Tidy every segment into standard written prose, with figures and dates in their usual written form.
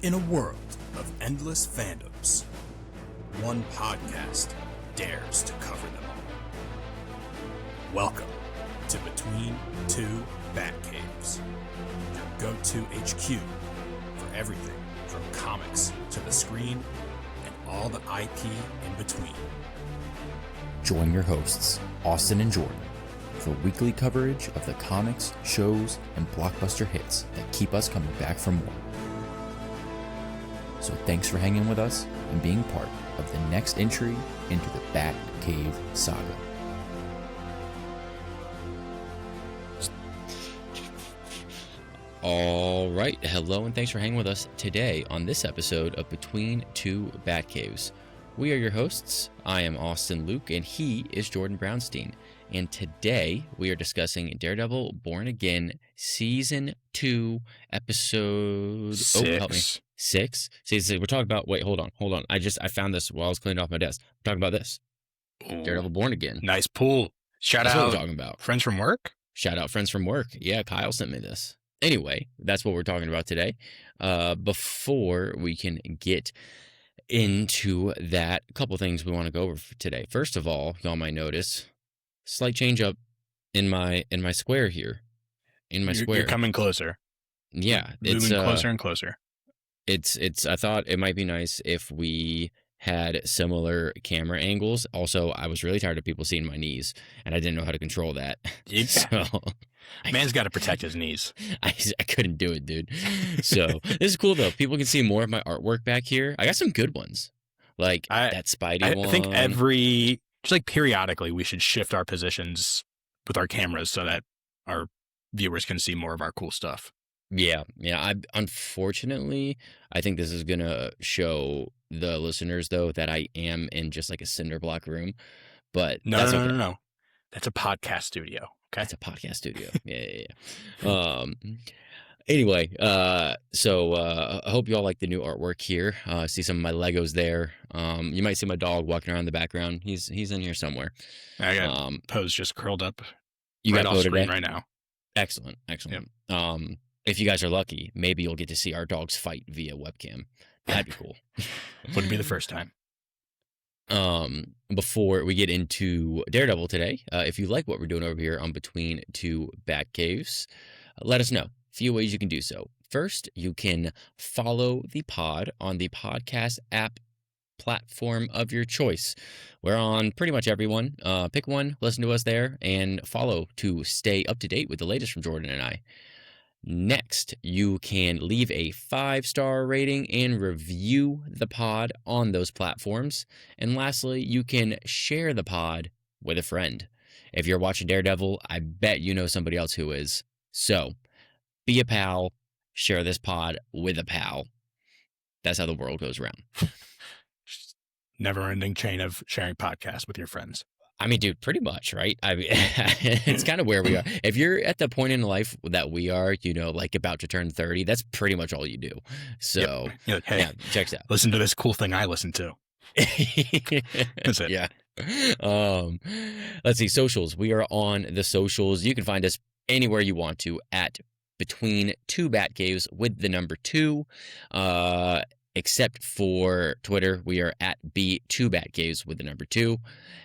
In a world of endless fandoms, one podcast dares to cover them all. Welcome to Between Two Batcaves, your go-to HQ for everything from comics to the screen and all the IP in between. Join your hosts, Austin and Jordan, for weekly coverage of the comics, shows, and blockbuster hits that keep us coming back for more. So thanks for hanging with us and being part of the next entry into the Batcave saga. All right, hello and thanks for hanging with us today on this episode of Between Two Batcaves. We are your hosts. I am Austin Luke and he is Jordan Brownstein. And today we are discussing Daredevil Born Again Season 2 Episode 6. Oh, help me. 6? See, we're talking about, wait, hold on. I found this while I was cleaning off my desk. We're talking about this. Ooh, Daredevil Born Again. nice pull. Shout That's out what we're talking about. friends from work. Shout out friends from work. Yeah, Kyle sent me this. Anyway, that's what we're talking about today. Before we can get into that, a couple things we want to go over for today. First of all, y'all might notice slight change up in my square here. You're coming closer. Yeah, Moving closer and closer. It's I thought it might be nice if we had similar camera angles. Also, I was really tired of people seeing my knees, and I didn't know how to control that. So Man's got to protect his knees. I couldn't do it, dude. So this is cool though. People can see more of my artwork back here. I got some good ones, like that Spidey one. I think just like periodically, we should shift our positions with our cameras so that our viewers can see more of our cool stuff. Yeah. Unfortunately, I think this is gonna show the listeners though that I am in just like a cinder block room. But No. That's a podcast studio. Okay, that's a podcast studio. Yeah. Anyway, so I hope you all like the new artwork here. See some of my Legos there. You might see my dog walking around in the background. He's in here somewhere. I got Pose just curled up. You right got off Poe screen today? right now. Excellent. Yep. If you guys are lucky, maybe you'll get to see our dogs fight via webcam. That'd be cool. Wouldn't be the first time. Before we get into Daredevil today, if you like what we're doing over here on Between Two Batcaves, let us know. A few ways you can do so. First, you can follow the pod on the podcast app platform of your choice. We're on pretty much everyone. Pick one, listen to us there, and follow to stay up to date with the latest from Jordan and I. Next, you can leave a 5-star rating and review the pod on those platforms. And lastly, you can share the pod with a friend. If you're watching Daredevil, I bet you know somebody else who is. So, be a pal, share this pod with a pal. That's how the world goes around. Never-ending chain of sharing podcasts with your friends. I mean, dude, pretty much, right? I mean, it's kind of where we are. If you're at the point in life that we are, like about to turn 30, that's pretty much all you do. So, You're like, hey, yeah, check it out. Listen to this cool thing I listen to. That's it. Yeah. Let's see, socials. We are on the socials. You can find us anywhere you want to at Between Two Batcaves with the number 2. Except for Twitter, we are at B2Batcaves with the number 2.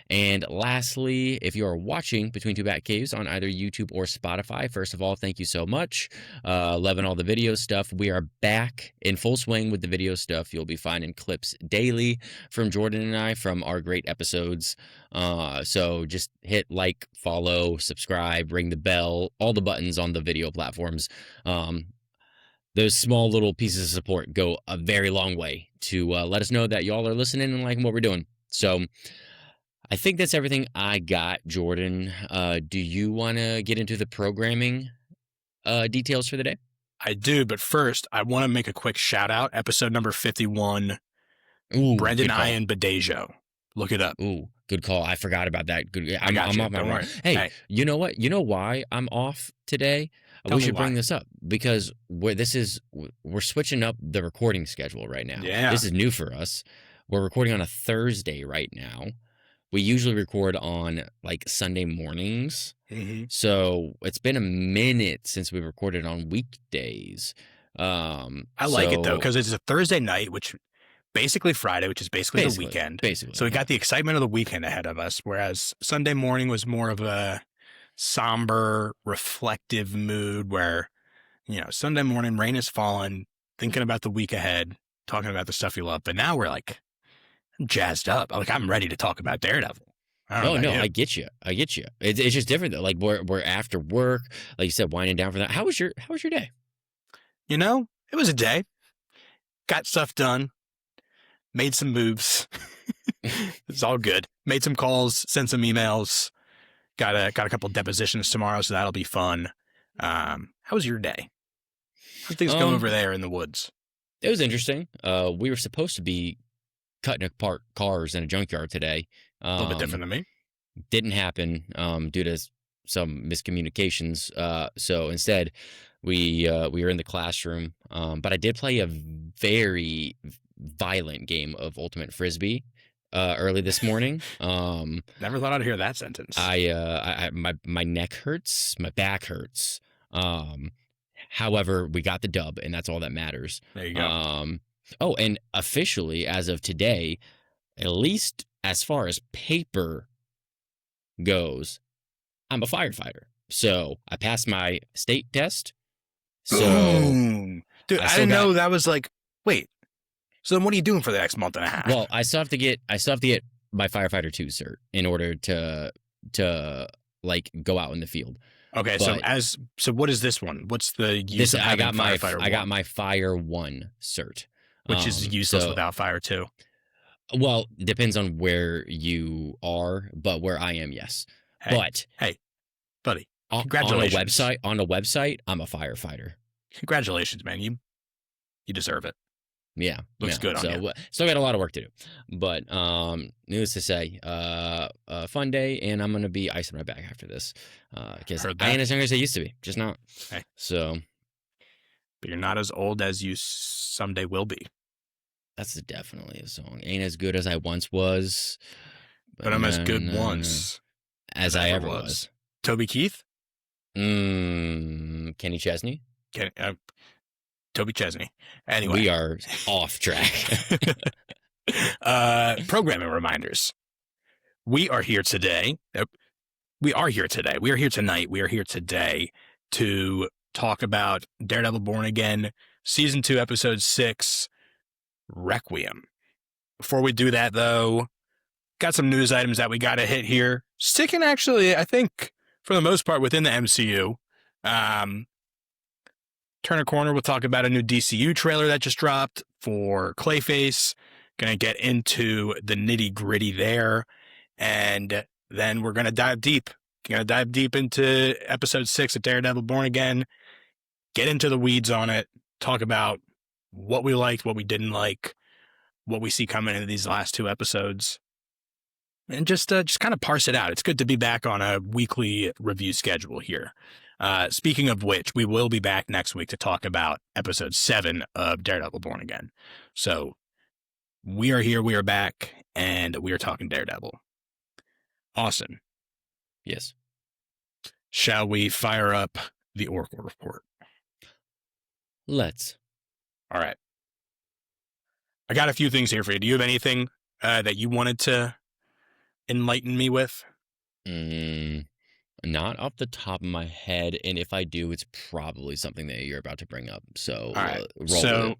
And lastly, if you are watching Between Two Batcaves on either YouTube or Spotify, first of all, thank you so much. Loving all the video stuff. We are back in full swing with the video stuff. You'll be finding clips daily from Jordan and I from our great episodes. So just hit like, follow, subscribe, ring the bell, all the buttons on the video platforms. Those small little pieces of support go a very long way to let us know that y'all are listening and liking what we're doing. So I think that's everything I got, Jordan. Do you want to get into the programming details for the day? I do, but first, I want to make a quick shout out. Episode number 51, Brendan Ian Badejo. Look it up. Ooh, good call. I forgot about that. Good. I'm off my Don't worry. Hey, you know what? You know why I'm off today? We should bring this up because we're switching up the recording schedule right now. Yeah. This is new for us. We're recording on a Thursday right now. We usually record on like Sunday mornings. Mm-hmm. So it's been a minute since we recorded on weekdays. I like it though, because it's a Thursday night, which basically Friday, which is basically the weekend. Basically. So we got the excitement of the weekend ahead of us, whereas Sunday morning was more of a somber, reflective mood where, Sunday morning, rain has fallen, thinking about the week ahead, talking about the stuff you love. But now we're like jazzed up. Like, I'm ready to talk about Daredevil. Oh no, I get you. It's just different though. Like we're after work, like you said, winding down for that. How was your day? It was a day. Got stuff done. Made some moves. It's all good. Made some calls. Sent some emails. Got a couple depositions tomorrow, so that'll be fun. How was your day? How's things going over there in the woods? It was interesting. We were supposed to be cutting apart cars in a junkyard today. A little bit different than me. Didn't happen due to some miscommunications. So instead, we were in the classroom. But I did play a very violent game of Ultimate Frisbee early this morning. Never thought I'd hear that sentence. My neck hurts, my back hurts. However, we got the dub, and that's all that matters. There you go. And officially, as of today, at least as far as paper goes, I'm a firefighter. So I passed my state test. So, dude, I didn't know that was like. Wait. So then, what are you doing for the next month and a half? Well, I still have to get my firefighter 2 cert in order to like go out in the field. Okay, but so what is this one? What's the use of having firefighter 1? I got my fire 1 cert, which is useless without fire 2. Well, it depends on where you are, but where I am, yes. Hey, buddy, congratulations. On a website, I'm a firefighter. Congratulations, man. You deserve it. Yeah. Looks good on you. Still got a lot of work to do. But needless to say, fun day, and I'm going to be icing my back after this. Because I ain't as young as I used to be. Just not. Hey. So. But you're not as old as you someday will be. That's definitely a song. Ain't as good as I once was. But I'm as good once as I ever was. Toby Keith? Kenny Chesney? Toby Chesney. Anyway. We are off track. Programming reminders. We are here today. We are here today. We are here tonight. We are here today to talk about Daredevil Born Again, Season 2, Episode 6, Requiem. Before we do that, though, got some news items that we got to hit here. Sticking, actually, I think, for the most part, within the MCU. Turn a corner, we'll talk about a new DCU trailer that just dropped for Clayface. Going to get into the nitty-gritty there. And then we're going to dive deep. Going to dive deep into Episode 6 of Daredevil Born Again. Get into the weeds on it. Talk about what we liked, what we didn't like, what we see coming into these last 2 episodes. And just kind of parse it out. It's good to be back on a weekly review schedule here. Speaking of which, we will be back next week to talk about Episode 7 of Daredevil Born Again. So we are here, we are back, and we are talking Daredevil. Austin. Yes. Shall we fire up the Oracle Report? Let's. All right. I got a few things here for you. Do you have anything that you wanted to enlighten me with? Not off the top of my head, and if I do, it's probably something that you're about to bring up. So, all right. Roll so with it.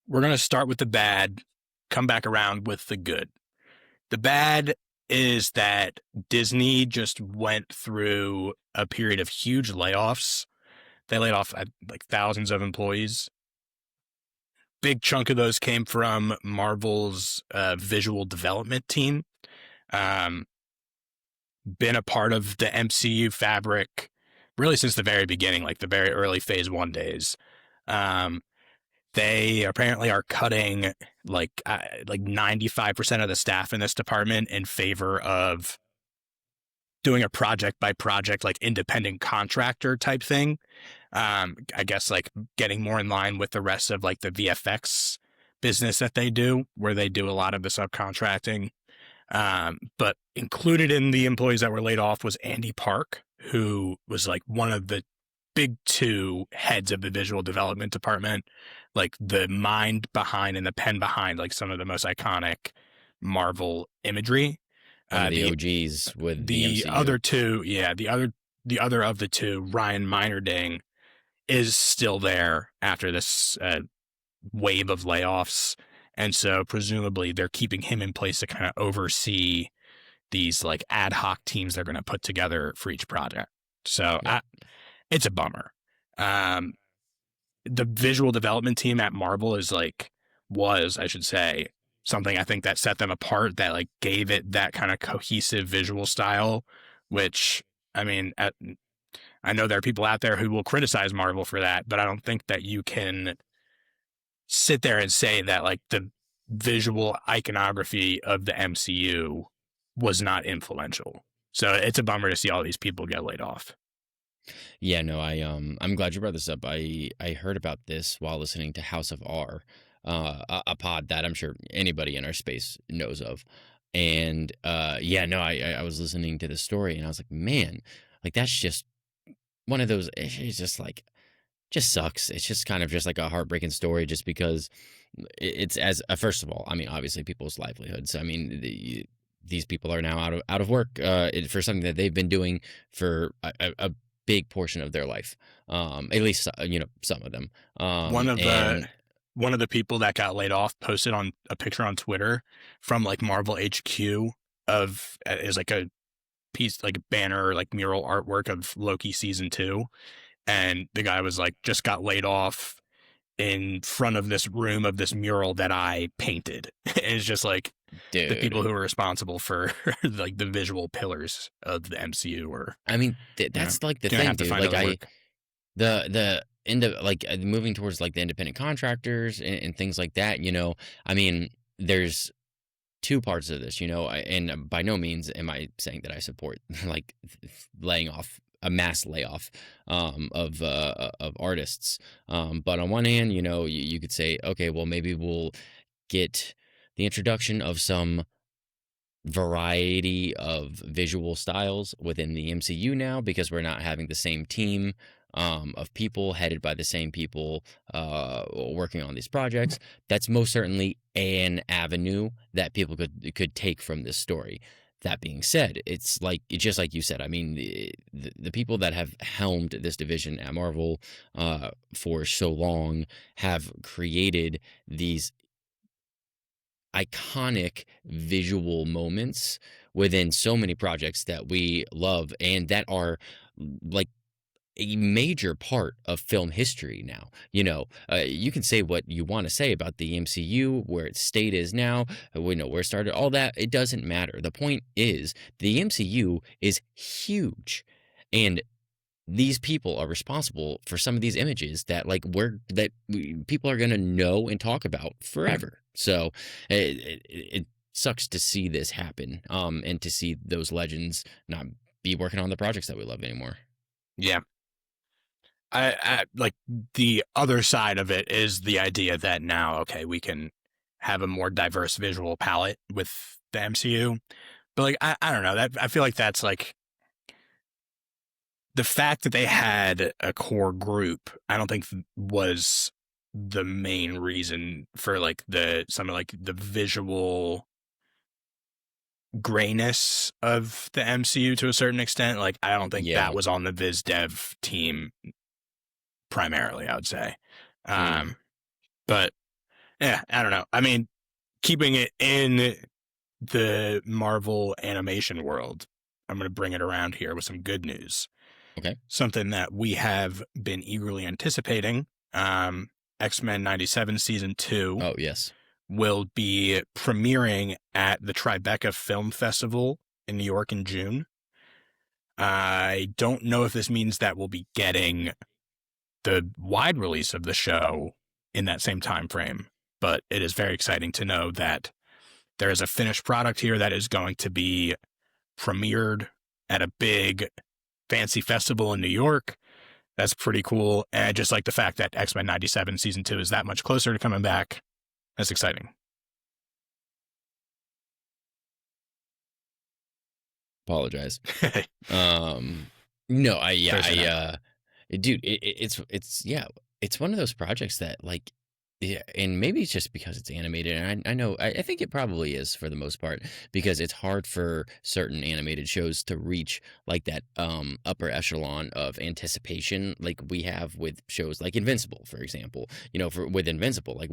We're going to start with the bad, come back around with the good. The bad is that Disney just went through a period of huge layoffs. They laid off like thousands of employees. Big chunk of those came from Marvel's visual development team. Been a part of the MCU fabric really since the very beginning, like the very early Phase 1 days. They apparently are cutting like 95% of the staff in this department in favor of doing a project by project, like independent contractor type thing. I guess like getting more in line with the rest of like the VFX business that they do, where they do a lot of the subcontracting. But included in the employees that were laid off was Andy Park, who was like one of the big two heads of the visual development department, like the mind behind and the pen behind like some of the most iconic Marvel imagery. One of the The OGs with the the MCU. other two, yeah, the other of the two, Ryan Meinerding, is still there after this wave of layoffs, and so presumably they're keeping him in place to kind of oversee these like ad hoc teams they're going to put together for each project. So Yep. it's a bummer. The visual development team at Marvel was, I should say, something I think that set them apart, that like gave it that kind of cohesive visual style, which, I mean, I know there are people out there who will criticize Marvel for that, but I don't think that you can sit there and say that like the visual iconography of the MCU was not influential. So it's a bummer to see all these people get laid off. Yeah, no, I'm glad you brought this up. I heard about this while listening to House of R, a pod that I'm sure anybody in our space knows of. And yeah, no, I was listening to the story and I was like, man, like that's just one of those. It's just like just sucks. It's just kind of just like a heartbreaking story, just because it's as first of all, I mean, obviously people's livelihoods. I mean, these people are now out of work for something that they've been doing for a big portion of their life. At least some of them. And One of the people that got laid off posted on a picture on Twitter from like Marvel HQ of is like a piece, like a banner or like mural artwork of Loki season 2, and the guy was like, just got laid off in front of this room of this mural that I painted. And it's just like dude, the people who are responsible for like the visual pillars of the MCU or I mean, that's like the gonna thing, have to dude. find Like other work. the end of like moving towards like the independent contractors and things like that. I mean, there's two parts of this, and by no means am I saying that I support like laying off a mass layoff of artists. But on one hand, you could say, okay, well maybe we'll get the introduction of some variety of visual styles within the MCU now, because we're not having the same team of people headed by the same people working on these projects. That's most certainly an avenue that people could take from this story. That being said, it's just like you said. I mean, the people that have helmed this division at Marvel for so long have created these iconic visual moments within so many projects that we love and that are like a major part of film history now. You can say what you want to say about the MCU, where its state is now, we know where it started, all that. It doesn't matter. The point is the MCU is huge, and these people are responsible for some of these images that people are going to know and talk about forever. So it sucks to see this happen, and to see those legends not be working on the projects that we love anymore. Yeah. I like the other side of it is the idea that now, okay, we can have a more diverse visual palette with the MCU. But like, I don't know, that I feel like that's like the fact that they had a core group, I don't think was the main reason for like some of like the visual grayness of the MCU to a certain extent. Like, I don't think Yeah. that was on the Viz Dev team primarily, I would say. But yeah, I don't know. I mean, keeping it in the Marvel animation world, I'm going to bring it around here with some good news. Okay. Something that we have been eagerly anticipating. X-Men 97 Season 2 Oh, yes. will be premiering at the Tribeca Film Festival in New York in June. I don't know if this means that we'll be getting the wide release of the show in that same time frame, but it is very exciting to know that there is a finished product here that is going to be premiered at a big fancy festival in New York. That's pretty cool. And I just like the fact that X-Men 97 Season 2 is that much closer to coming back. That's exciting. Apologize. No, Dude, it's yeah, it's one of those projects that like yeah, and maybe it's just because it's animated, and I know I think it probably is for the most part because it's hard for certain animated shows to reach like that upper echelon of anticipation like we have with shows like Invincible, for example. You know, for with Invincible, like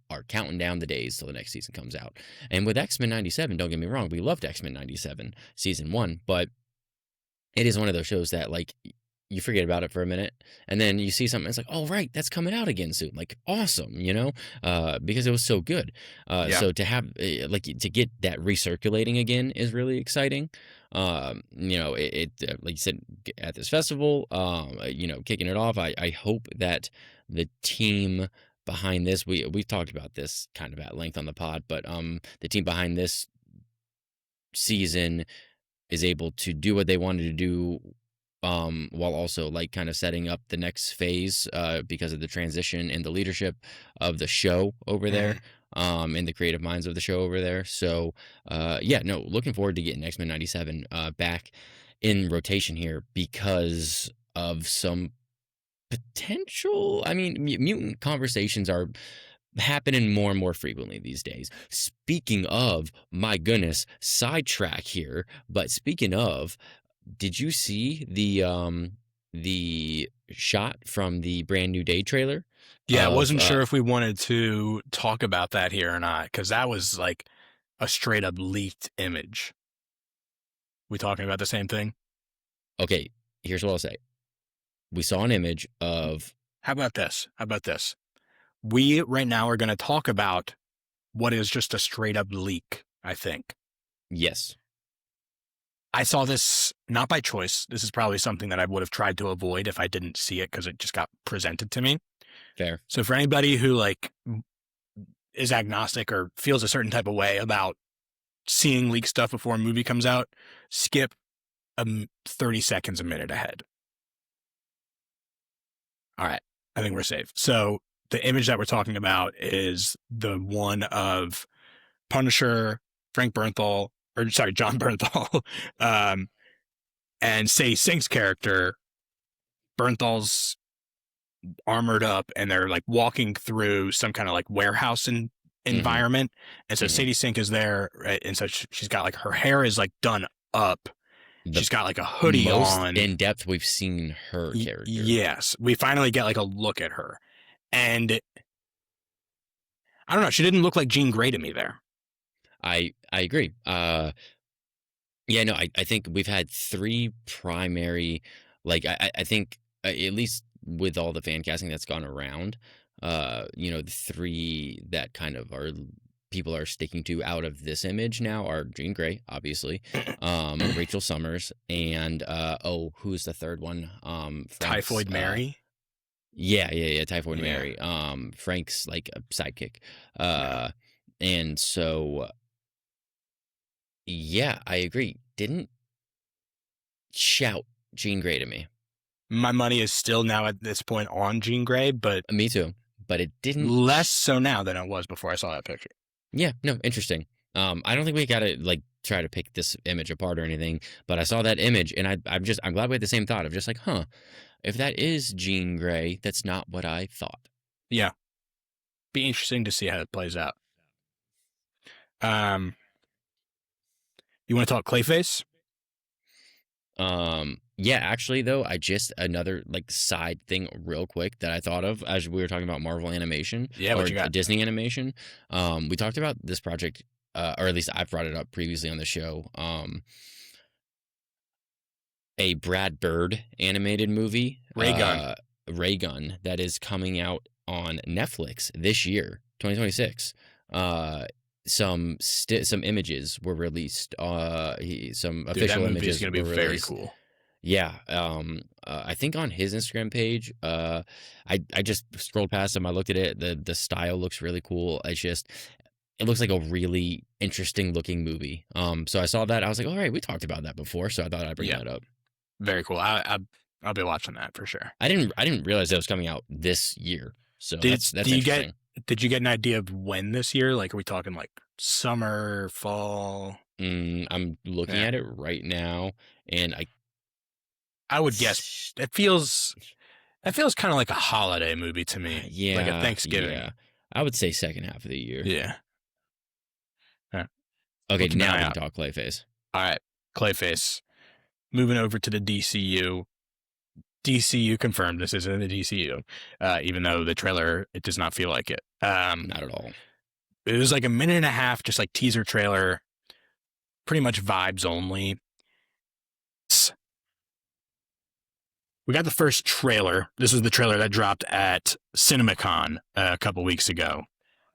are counting down the days till the next season comes out. And with X-Men 97, don't get me wrong, we loved X-Men 97 season 1, but it is one of those shows that like you forget about it for a minute and then you see something it's like, oh right, that's coming out again soon, like awesome, you know, because it was so good. Yeah. So to have like to get that recirculating again is really exciting. You know, like you said at this festival, you know, kicking it off, I hope that the team behind this, we've talked about this kind of at length on the pod, but the team behind this season is able to do what they wanted to do, while also like kind of setting up the next phase because of the transition and the leadership of the show over there, and the creative minds of the show over there. So yeah, no, looking forward to getting X-Men 97 back in rotation here because of some potential. I mean, mutant conversations are happening more and more frequently these days. Speaking of, my goodness, sidetrack here, but speaking of, did you see the shot from the Brand New Day trailer Yeah, I of wasn't sure if we wanted to talk about that here or not, because that was like a straight up leaked image. We talking about the same thing? okay, here's what I'll say. We saw an image of How about this? How about this? We right now are going to talk about what is just a straight up leak, I think. yes, I saw this not by choice. This is probably something that I would have tried to avoid if I didn't see it because it just got presented to me. fair. So for anybody who like is agnostic or feels a certain type of way about seeing leaked stuff before a movie comes out, skip 30 seconds a minute ahead. All right, I think we're safe. So the image that we're talking about is the one of Punisher, John Bernthal, and Sadie Sink's character. Bernthal's armored up, and they're like walking through some kind of like warehouse environment. And so Sadie Sink is there, right? And so she's got like her hair is like done up. She's got like a hoodie most on. in depth we've seen her character. Yes, we finally get like a look at her, and I don't know. She didn't look like Jean Grey to me there. I agree. Yeah, no, I think we've had three primary, like I think at least with all the fan casting that's gone around, you know, the three that kind of are people are sticking to out of this image now are Jean Grey, obviously, Rachel Summers, and who's the third one? Typhoid Mary. Yeah, Typhoid Mary. Frank's like a sidekick. And so yeah, I agree. Didn't shout Jean Grey to me. My money is still now at this point on Jean Grey, but Me too. But it didn't less so now than it was before I saw that picture. Yeah, no, interesting. I don't think we gotta like try to pick this image apart or anything, but I saw that image and I'm glad we had the same thought of just like, huh, if that is Jean Grey, that's not what I thought. Yeah. Be interesting to see how it plays out. You want to talk Clayface? Yeah, actually though, I just another like side thing real quick that I thought of as we were talking about Marvel animation What you got? Disney animation. We talked about this project, or at least I've brought it up previously on the show. A Brad Bird animated movie, Ray Gun, that is coming out on Netflix this year, 2026. Some images were released. Some official images is going to be very cool. Yeah, I think on his Instagram page, I just scrolled past him. I looked at it. The style looks really cool. It looks like a really interesting looking movie. So I saw that. I was like, all right, we talked about that before, so I thought I'd bring that up. Very cool. I'll be watching that for sure. I didn't realize that was coming out this year. So that's interesting. Did you get an idea of when this year? Like, are we talking like summer, fall? I'm looking at it right now, and I would guess it feels That feels kind of like a holiday movie to me. Yeah, like a Thanksgiving. Yeah, I would say second half of the year. Yeah. Okay, Keep an now eye we can out. talk Clayface. All right, Clayface. Moving over to the DCU. DCU confirmed this isn't the DCU, even though the trailer, it does not feel like it. Not at all. It was like a minute and a half, just like teaser trailer, pretty much vibes only. We got the first trailer. This was the trailer that dropped at CinemaCon a couple weeks ago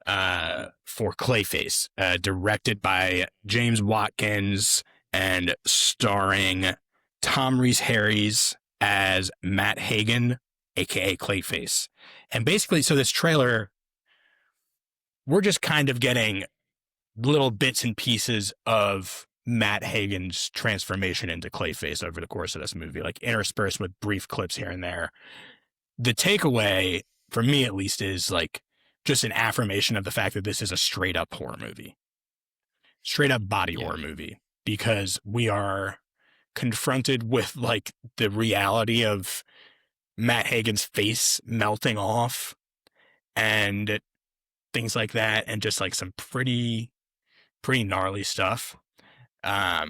for Clayface, directed by James Watkins and starring Tom Rhys-Harris as Matt Hagen, aka Clayface. And basically, so this trailer, we're just kind of getting little bits and pieces of Matt Hagen's transformation into Clayface over the course of this movie, like interspersed with brief clips here and there. The takeaway, for me at least, is like just an affirmation of the fact that this is a straight up horror movie, straight up body horror movie, because we are confronted with like the reality of Matt Hagen's face melting off and things like that, and just like some pretty gnarly stuff. But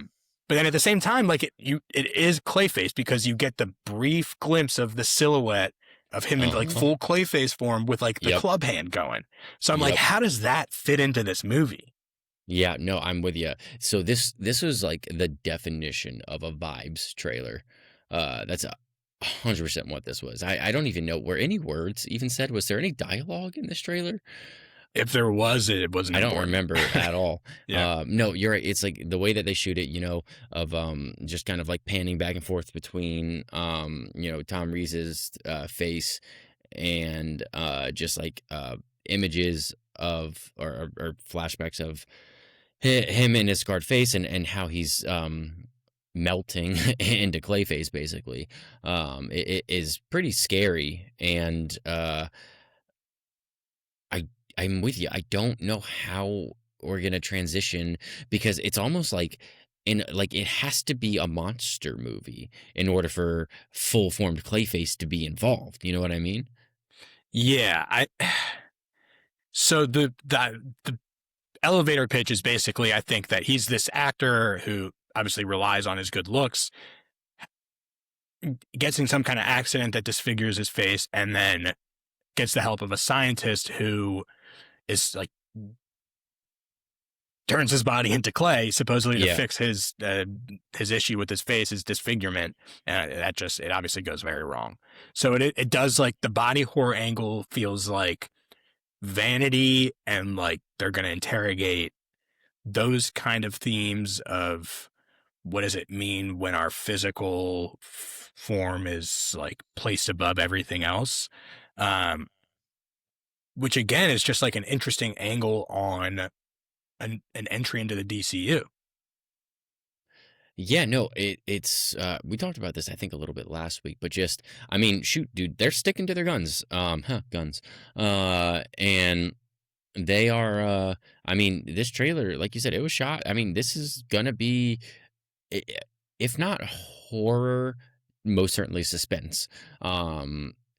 then at the same time, like it is Clayface, because you get the brief glimpse of the silhouette of him in like full Clayface form with like the club hand going. So I'm like, how does that fit into this movie? Yeah, no, I'm with you. So this was like the definition of a vibes trailer. That's 100% what this was. I don't even know, were any words even said? Was there any dialogue in this trailer? If there was, it wasn't. I don't remember at all. Yeah. No, you're right. It's like the way that they shoot it, you know, of just kind of like panning back and forth between you know, Tom Reese's face and just like images of or flashbacks of him in his scarred face and how he's melting into Clayface, basically. It is pretty scary, and I'm with you. I don't know how we're gonna transition, because it's almost like it has to be a monster movie in order for full formed Clayface to be involved. You know what I mean? Yeah. So the elevator pitch is basically, I think, that he's this actor who obviously relies on his good looks, gets in some kind of accident that disfigures his face, and then gets the help of a scientist who is like turns his body into clay, supposedly to fix his issue with his face, his disfigurement, and it obviously goes very wrong. So it does, like, the body horror angle feels like vanity, and like they're going to interrogate those kind of themes of what does it mean when our physical form is like placed above everything else. Which again is just like an interesting angle on an entry into the DCU. Yeah, no, it's we talked about this I think a little bit last week, but just, I mean, shoot, dude, they're sticking to their guns. Guns. And they are I mean, this trailer, like you said, it was shot. I mean, this is gonna be, if not horror, most certainly suspense.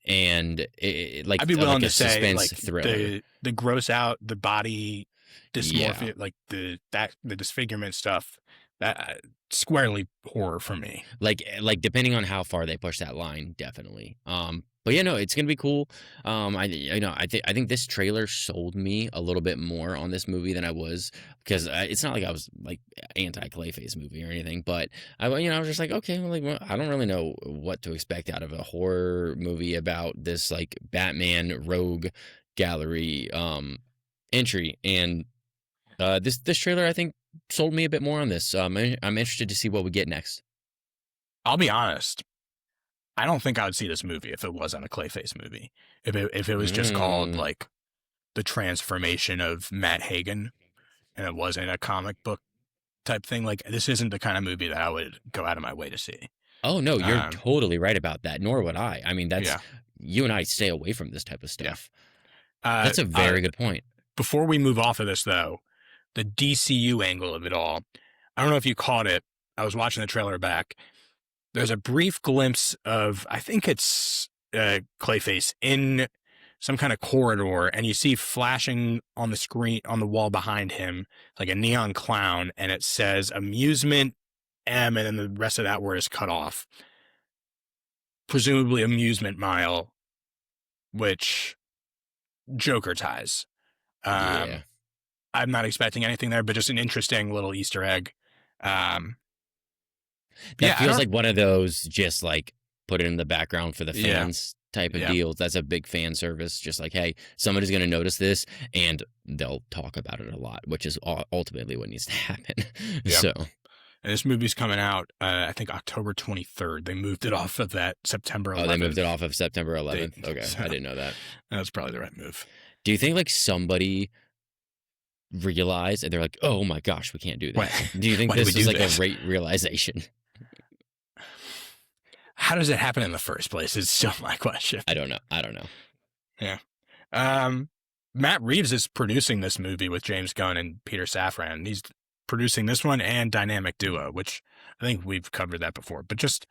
And like, I'd be willing like to say like thriller. the gross out, the body dysmorphia, like the disfigurement stuff, that squarely horror for me. Like depending on how far they push that line, definitely. But yeah, no, it's gonna be cool. I think this trailer sold me a little bit more on this movie than I was, because it's not like I was like anti Clayface movie or anything, but I was just like, okay, well, I don't really know what to expect out of a horror movie about this like Batman rogue gallery entry, and this trailer I think sold me a bit more on this. I'm interested to see what we get next. I'll be honest, I don't think I would see this movie if it wasn't a Clayface movie. If it was just called like the transformation of Matt Hagen, and it wasn't a comic book type thing, like this isn't the kind of movie that I would go out of my way to see. Oh no, you're totally right about that. Nor would I. I mean, that's you and I stay away from this type of stuff. Yeah. That's a very good point. Before we move off of this, though, the DCU angle of it all, I don't know if you caught it. I was watching the trailer back. There's a brief glimpse of, I think it's Clayface in some kind of corridor, and you see flashing on the screen on the wall behind him like a neon clown, and it says amusement M, and then the rest of that word is cut off. Presumably amusement mile, which Joker ties. Yeah. I'm not expecting anything there, but just an interesting little Easter egg. That feels like one of those just like put it in the background for the fans type of deals. That's a big fan service. Just like, hey, somebody's going to notice this and they'll talk about it a lot, which is ultimately what needs to happen. So, and this movie's coming out, I think October 23rd. They moved it off of that September 11th. Oh, they moved it off of September 11th. Okay, so I didn't know that. That's probably the right move. Do you think like somebody realized and they're like, oh my gosh, we can't do that? Do you think this is like a great realization? How does it happen in the first place is still my question. I don't know. Yeah. Matt Reeves is producing this movie with James Gunn and Peter Safran. He's producing this one and Dynamic Duo, which I think we've covered that before. But just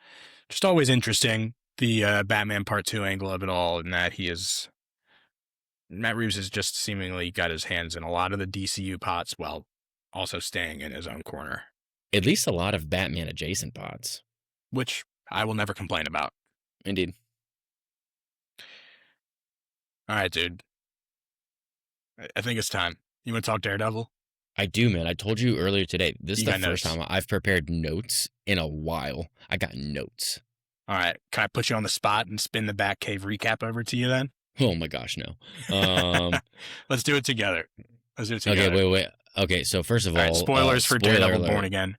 always interesting, the Batman Part 2 angle of it all, and that Matt Reeves has just seemingly got his hands in a lot of the DCU pots while also staying in his own corner. At least a lot of Batman adjacent pots. Which I will never complain about. Indeed. All right, dude. I think it's time. You want to talk Daredevil? I do, man. I told you earlier today. This is the notes. first time I've prepared notes in a while. I got notes. All right. Can I put you on the spot and spin the Batcave recap over to you then? Oh my gosh, no. Let's do it together. Okay, wait. Okay, so first of all, spoilers for spoiler Daredevil alert. Born Again.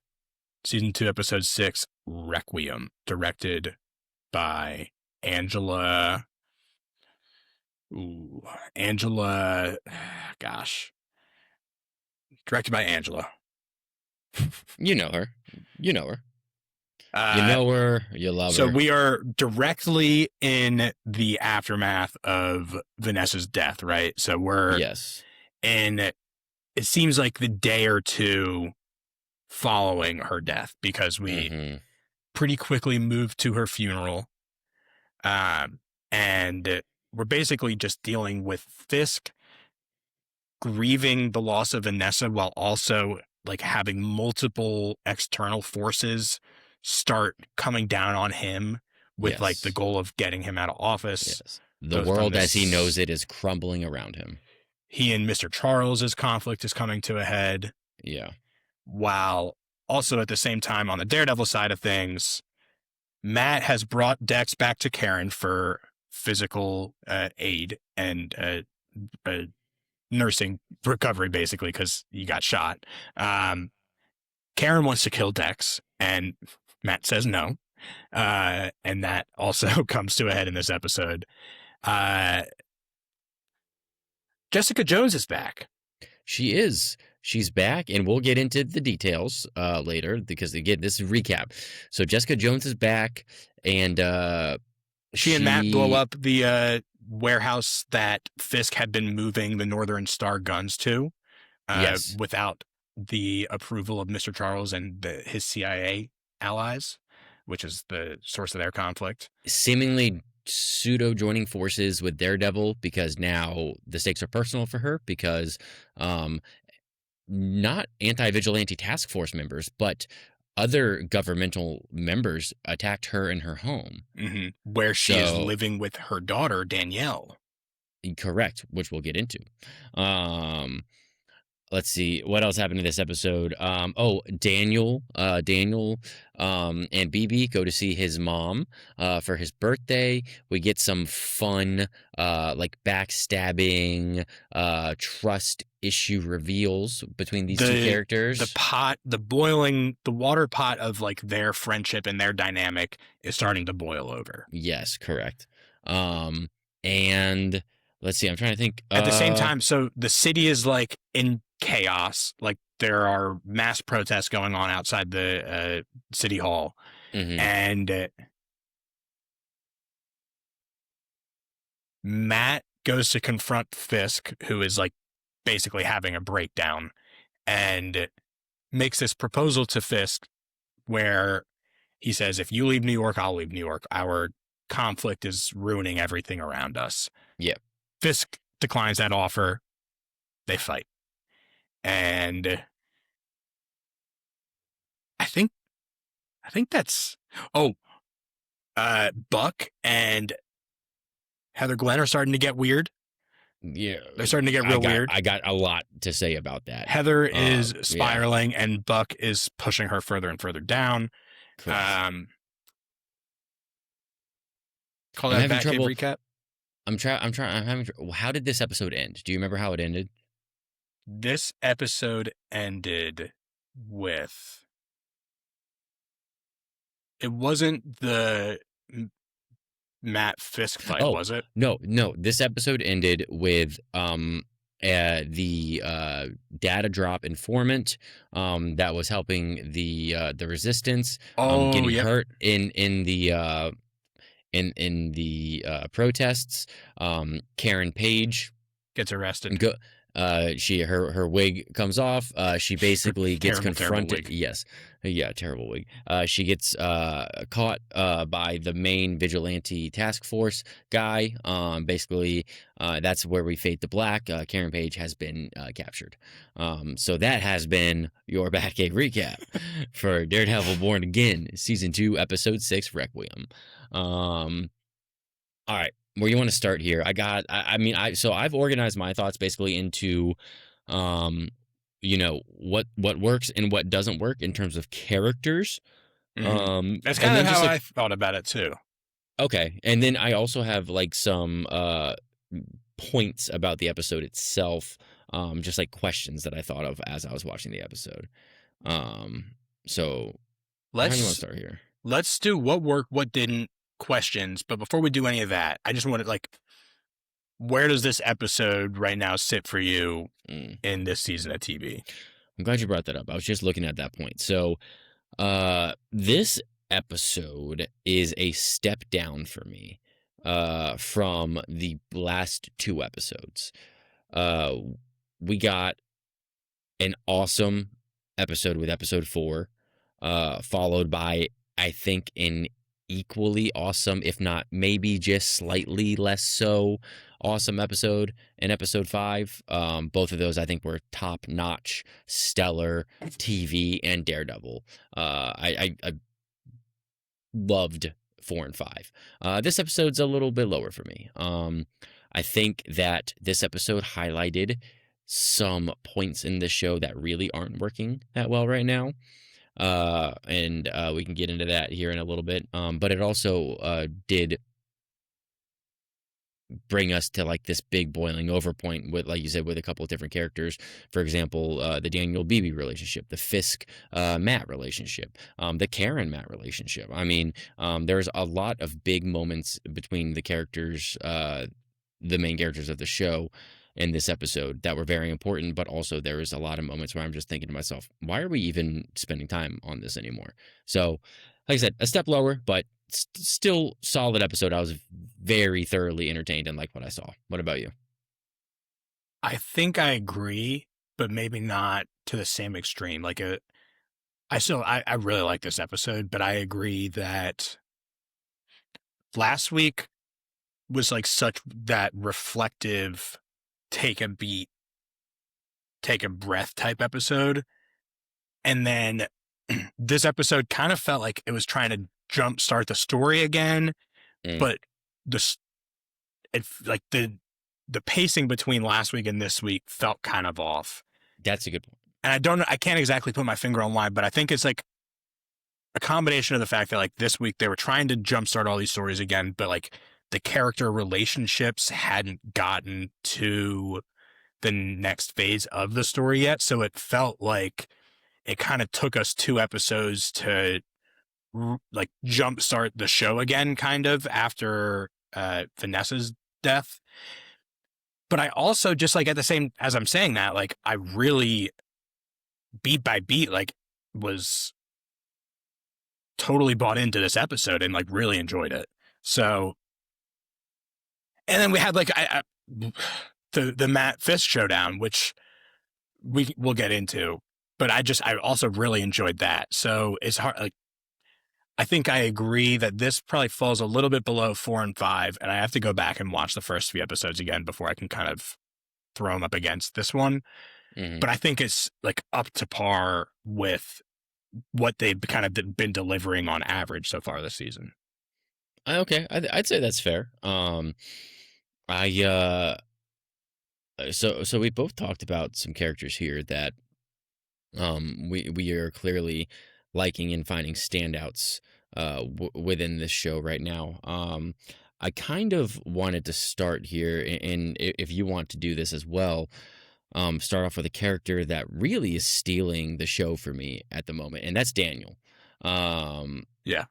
Season 2, Episode 6, Requiem, directed by Angela, directed by Angela. You know her. You know her. You love her. So we are directly in the aftermath of Vanessa's death, right? So we're in, it seems like the day or two following her death, because we pretty quickly moved to her funeral. And we're basically just dealing with Fisk grieving the loss of Vanessa while also like having multiple external forces start coming down on him with like the goal of getting him out of office. Yes. The world as he knows it is crumbling around him. He and Mr. Charles's conflict is coming to a head. Yeah. While also at the same time on the Daredevil side of things, Matt has brought Dex back to Karen for physical aid and nursing recovery, basically, because he got shot. Karen wants to kill Dex, and Matt says no. And that also comes to a head in this episode. Jessica Jones is back. She is. She's back, and we'll get into the details later, because again, this is a recap. So Jessica Jones is back, and she and Matt blow up the warehouse that Fisk had been moving the Northern Star guns to, without the approval of Mr. Charles and his CIA allies, which is the source of their conflict. Seemingly pseudo joining forces with Daredevil, because now the stakes are personal for her, because not anti-vigilante task force members, but other governmental members attacked her in her home. Where she is living with her daughter, Danielle. Correct, which we'll get into. Let's see what else happened in this episode. Daniel, and BB go to see his mom for his birthday. We get some fun, like backstabbing, trust issue reveals between these two characters. The water pot of like their friendship and their dynamic is starting to boil over. Yes, correct. And let's see, I'm trying to think. At the same time, so the city is like in chaos. Like there are mass protests going on outside the city hall. And Matt goes to confront Fisk, who is like basically having a breakdown, and makes this proposal to Fisk where he says, if you leave New York, I'll leave New York. Our conflict is ruining everything around us. Yeah. Fisk declines that offer. They fight. And I think that's Buck and Heather Glenn are starting to get weird. Yeah, They're starting to get real weird. I got a lot to say about that. Heather is Yeah. spiraling, and Buck is pushing her further and further down. Correct. Call I'm that having Batcave trouble- recap. I'm having. How did this episode end? Do you remember how it ended? This episode ended with. It wasn't the Matt Fisk fight, was it? No. This episode ended with the data drop informant that was helping the resistance getting hurt in the protests. Karen Page gets arrested. Her wig comes off. She basically gets confronted. Terrible wig. Yes. Yeah, terrible wig. She gets caught by the main vigilante task force guy. Basically, that's where we fade to black. Karen Page has been captured. So that has been your Batcave recap for Daredevil Born Again, Season 2, Episode 6, Requiem. All right. Where you want to start here? I've organized my thoughts basically into, what works and what doesn't work in terms of characters. That's kind of how I thought about it too. Okay, and then I also have like some points about the episode itself, just like questions that I thought of as I was watching the episode. So how do you want to start here? Let's do what worked, what didn't. Questions, but before we do any of that, I just wanted where does this episode right now sit for you in this season of TV? I'm glad you brought that up. I was just looking at that point. So this episode is a step down for me from the last 2 episodes. We got an awesome episode with episode 4, followed by, I think, an equally awesome, if not maybe just slightly less so awesome episode in episode 5. Both of those I think were top-notch, stellar TV and Daredevil. I loved 4 and 5. This episode's a little bit lower for me. I think that this episode highlighted some points in the show that really aren't working that well right now. And we can get into that here in a little bit. But it also did bring us to like this big boiling over point with, like you said, with a couple of different characters. For example, the Daniel Beebe relationship, the Fisk Matt relationship, the Karen Matt relationship. I mean, there's a lot of big moments between the characters, the main characters of the show in this episode that were very important, but also there was a lot of moments where I'm just thinking to myself, why are we even spending time on this anymore? So, like I said, a step lower, but still solid episode. I was very thoroughly entertained and liked what I saw. What about you? I think I agree, but maybe not to the same extreme. I really like this episode, but I agree that last week was like such that reflective, take a beat, take a breath type episode. And then this episode kind of felt like it was trying to jumpstart the story again, but the pacing between last week and this week felt kind of off. That's a good point. And I can't exactly put my finger on why, but I think it's like a combination of the fact that like this week they were trying to jumpstart all these stories again, but like the character relationships hadn't gotten to the next phase of the story yet. So it felt like it kind of took us 2 episodes to like jumpstart the show again, kind of after Vanessa's death. But I also just like at the same, as I'm saying that, like I really beat by beat, like was totally bought into this episode and like really enjoyed it. So, and then we had like the Matt Fisk showdown, which we'll get into, but I also really enjoyed that. So it's hard. Like I think I agree that this probably falls a little bit below 4 and 5, and I have to go back and watch the first few episodes again before I can kind of throw them up against this one. Mhm. But I think it's like up to par with what they've kind of been delivering on average so far this season. Okay, I'd say that's fair. I so we both talked about some characters here that we are clearly liking and finding standouts within this show right now. I kind of wanted to start here, and if you want to do this as well, start off with a character that really is stealing the show for me at the moment, and that's Daniel. Um, Yeah.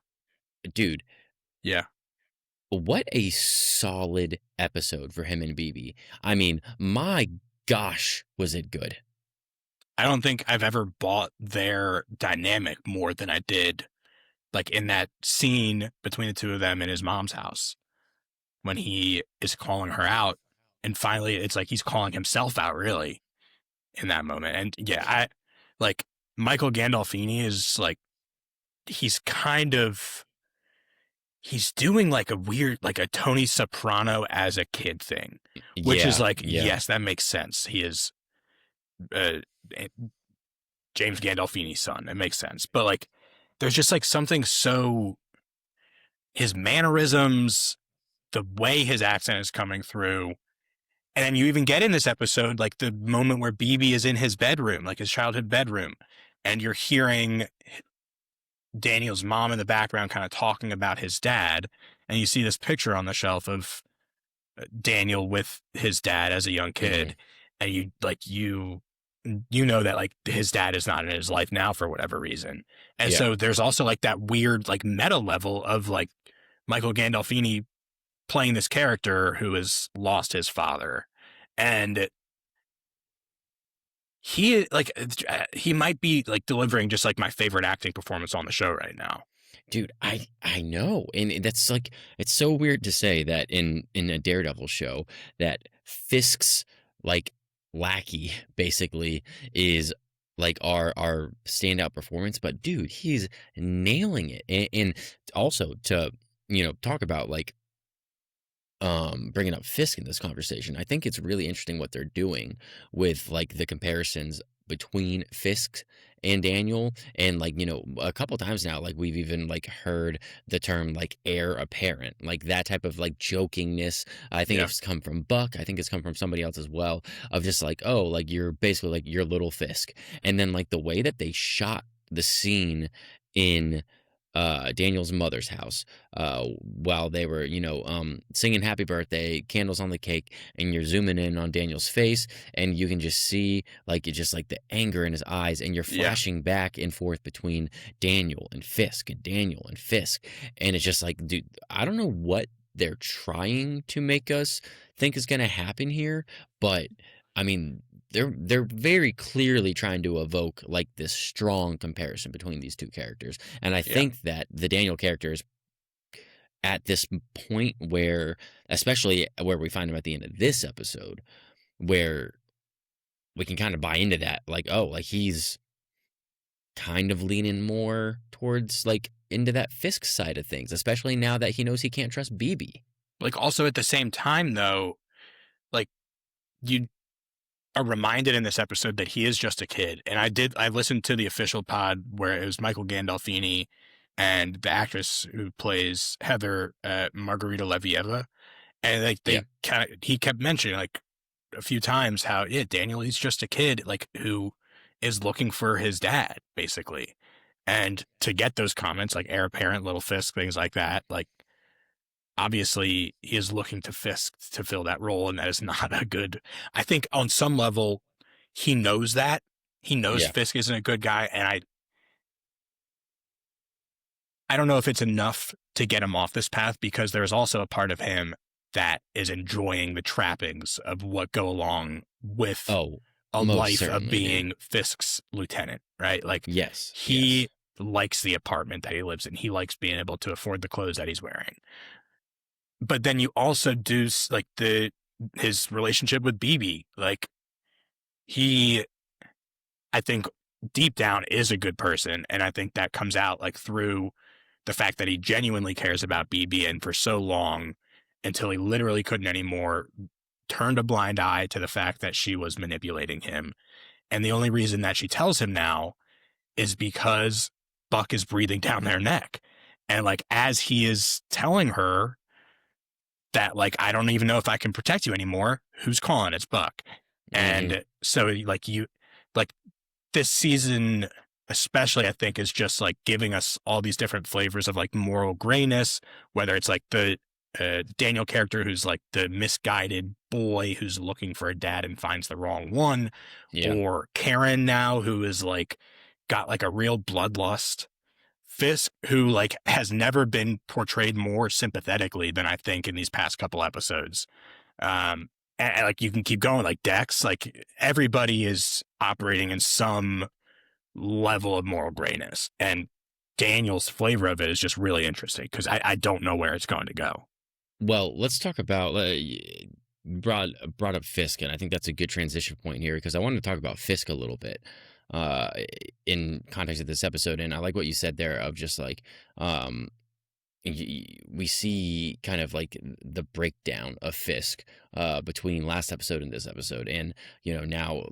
Dude, Yeah. what a solid episode for him and BB. I mean, my gosh, was it good? I don't think I've ever bought their dynamic more than I did like in that scene between the two of them in his mom's house when he is calling her out, and finally it's like he's calling himself out really in that moment. And yeah, I like Michael Gandolfini is like he's doing like a weird like a Tony Soprano as a kid thing, which is Yeah, like yeah. yes, that makes sense. He is uh, James Gandolfini's son. It makes sense. But like there's just like something so his mannerisms, the way his accent is coming through. And then you even get in this episode, like the moment where BB is in his bedroom, like his childhood bedroom, and you're hearing Daniel's mom in the background kind of talking about his dad. And you see this picture on the shelf of Daniel with his dad as a young kid. And you know that like his dad is not in his life now for whatever reason. And Yeah. so there's also like that weird like meta level of like Michael Gandolfini playing this character who has lost his father. And he might be like delivering just like my favorite acting performance on the show right now. Dude, I know, and that's like it's so weird to say that in a Daredevil show that Fisk's like lackey basically is like our standout performance, but dude, he's nailing it, and also to talk about like bringing up Fisk in this conversation. I think it's really interesting what they're doing with like the comparisons between Fisk and Daniel, and like a couple times now like we've even like heard the term like heir apparent, like that type of like jokingness. I think Yeah. it's come from Buck, I think it's come from somebody else as well, of just like, oh, like you're basically like your little Fisk. And then like the way that they shot the scene in Daniel's mother's house while they were singing happy birthday, candles on the cake, and you're zooming in on Daniel's face, and you can just see like it's just like the anger in his eyes, and you're flashing back and forth between Daniel and Fisk and Daniel and Fisk, and it's just like, dude, I don't know what they're trying to make us think is going to happen here, but I mean, they're very clearly trying to evoke like this strong comparison between these two characters. And I think that the Daniel character is at this point where, especially where we find him at the end of this episode, where we can kind of buy into that, like, oh, like he's kind of leaning more towards like into that Fisk side of things, especially now that he knows he can't trust BB. Like also at the same time though, like you are reminded in this episode that he is just a kid. And I listened to the official pod where it was Michael Gandolfini and the actress who plays Heather, Margarita Levieva. And like he kept mentioning like a few times how, Daniel, he's just a kid, like who is looking for his dad basically. And to get those comments, like heir apparent, little Fisk, things like that, like obviously he is looking to Fisk to fill that role, and that is not a good. I think on some level he knows that. He knows Fisk isn't a good guy, and I don't know if it's enough to get him off this path, because there's also a part of him that is enjoying the trappings of what go along with a life of being Fisk's lieutenant, right? Like he likes the apartment that he lives in. He likes being able to afford the clothes that he's wearing. But then you also do like his relationship with BB. Like he, I think deep down is a good person. And I think that comes out like through the fact that he genuinely cares about BB and for so long until he literally couldn't anymore, turned a blind eye to the fact that she was manipulating him. And the only reason that she tells him now is because Buck is breathing down their neck. And like, as he is telling her that, like, I don't even know if I can protect you anymore, who's calling? It's Buck. And so like this season, especially, I think, is just like giving us all these different flavors of like moral grayness, whether it's like the Daniel character who's like the misguided boy who's looking for a dad and finds the wrong one, or Karen now who is like got like a real bloodlust. Fisk, who like has never been portrayed more sympathetically than I think in these past couple episodes. And like you can keep going, like Dex, like everybody is operating in some level of moral grayness, and Daniel's flavor of it is just really interesting because I don't know where it's going to go. Well, let's talk about brought up Fisk, and I think that's a good transition point here because I wanted to talk about Fisk a little bit in context of this episode. And I like what you said there of just like we see kind of like the breakdown of Fisk between last episode and this episode. And, you know, now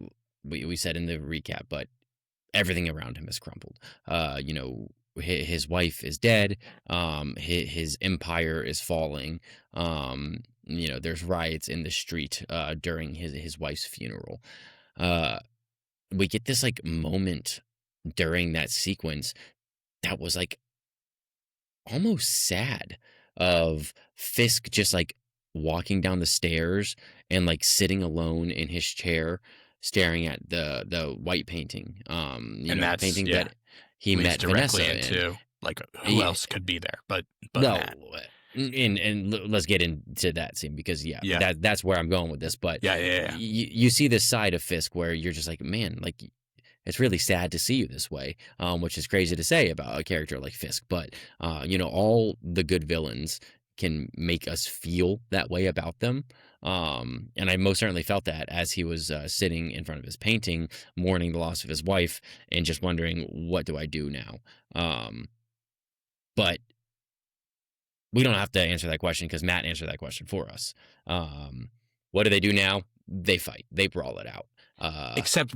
we said in the recap, but everything around him has crumbled. You know, his wife is dead. His empire is falling. You know, there's riots in the street during his wife's funeral. We get this like moment during that sequence that was like almost sad, of Fisk just like walking down the stairs and like sitting alone in his chair staring at the white painting, That's painting that he met directly Vanessa into in. like who else could be there but No, Matt. and let's get into that scene because that's where I'm going with this. But you see this side of Fisk where you're just like, man, like it's really sad to see you this way, which is crazy to say about a character like Fisk. But you know, all the good villains can make us feel that way about them. And I most certainly felt that as he was sitting in front of his painting, mourning the loss of his wife, and just wondering, what do I do now? But we don't have to answer that question because Matt answered that question for us. What do they do now? They fight. They brawl it out. Except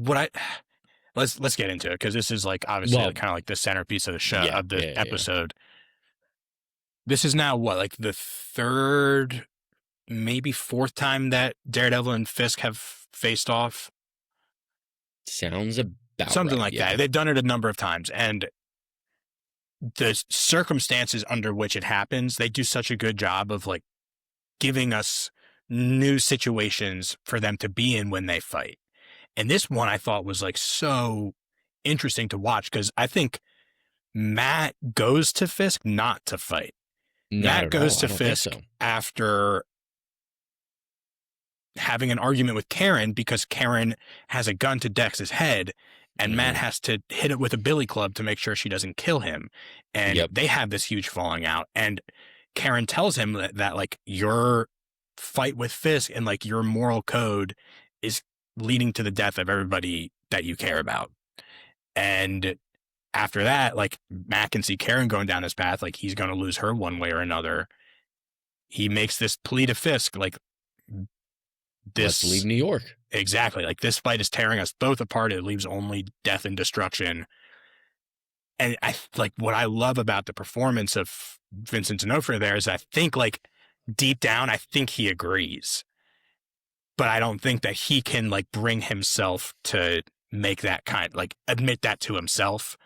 let's get into it because this is like obviously kind of like the centerpiece of the show of the episode. This is now what, like the third, maybe fourth time that Daredevil and Fisk have faced off. Sounds about something right, like that. They've done it a number of times, and the circumstances under which it happens, they do such a good job of like giving us new situations for them to be in when they fight. And this one I thought was like so interesting to watch because I think Matt goes to Fisk not to fight. Matt goes to Fisk after having an argument with Karen because Karen has a gun to Dex's head, and Matt has to hit it with a billy club to make sure she doesn't kill him. And they have this huge falling out. And Karen tells him that like your fight with Fisk and like your moral code is leading to the death of everybody that you care about. And after that, like Matt can see Karen going down this path, like he's going to lose her one way or another. He makes this plea to Fisk, like let's leave New York. Exactly. Like this fight is tearing us both apart. It leaves only death and destruction. And I like what I love about the performance of Vincent D'Onofrio there is I think like deep down, I think he agrees, but I don't think that he can like bring himself to make that kind, like admit that to himself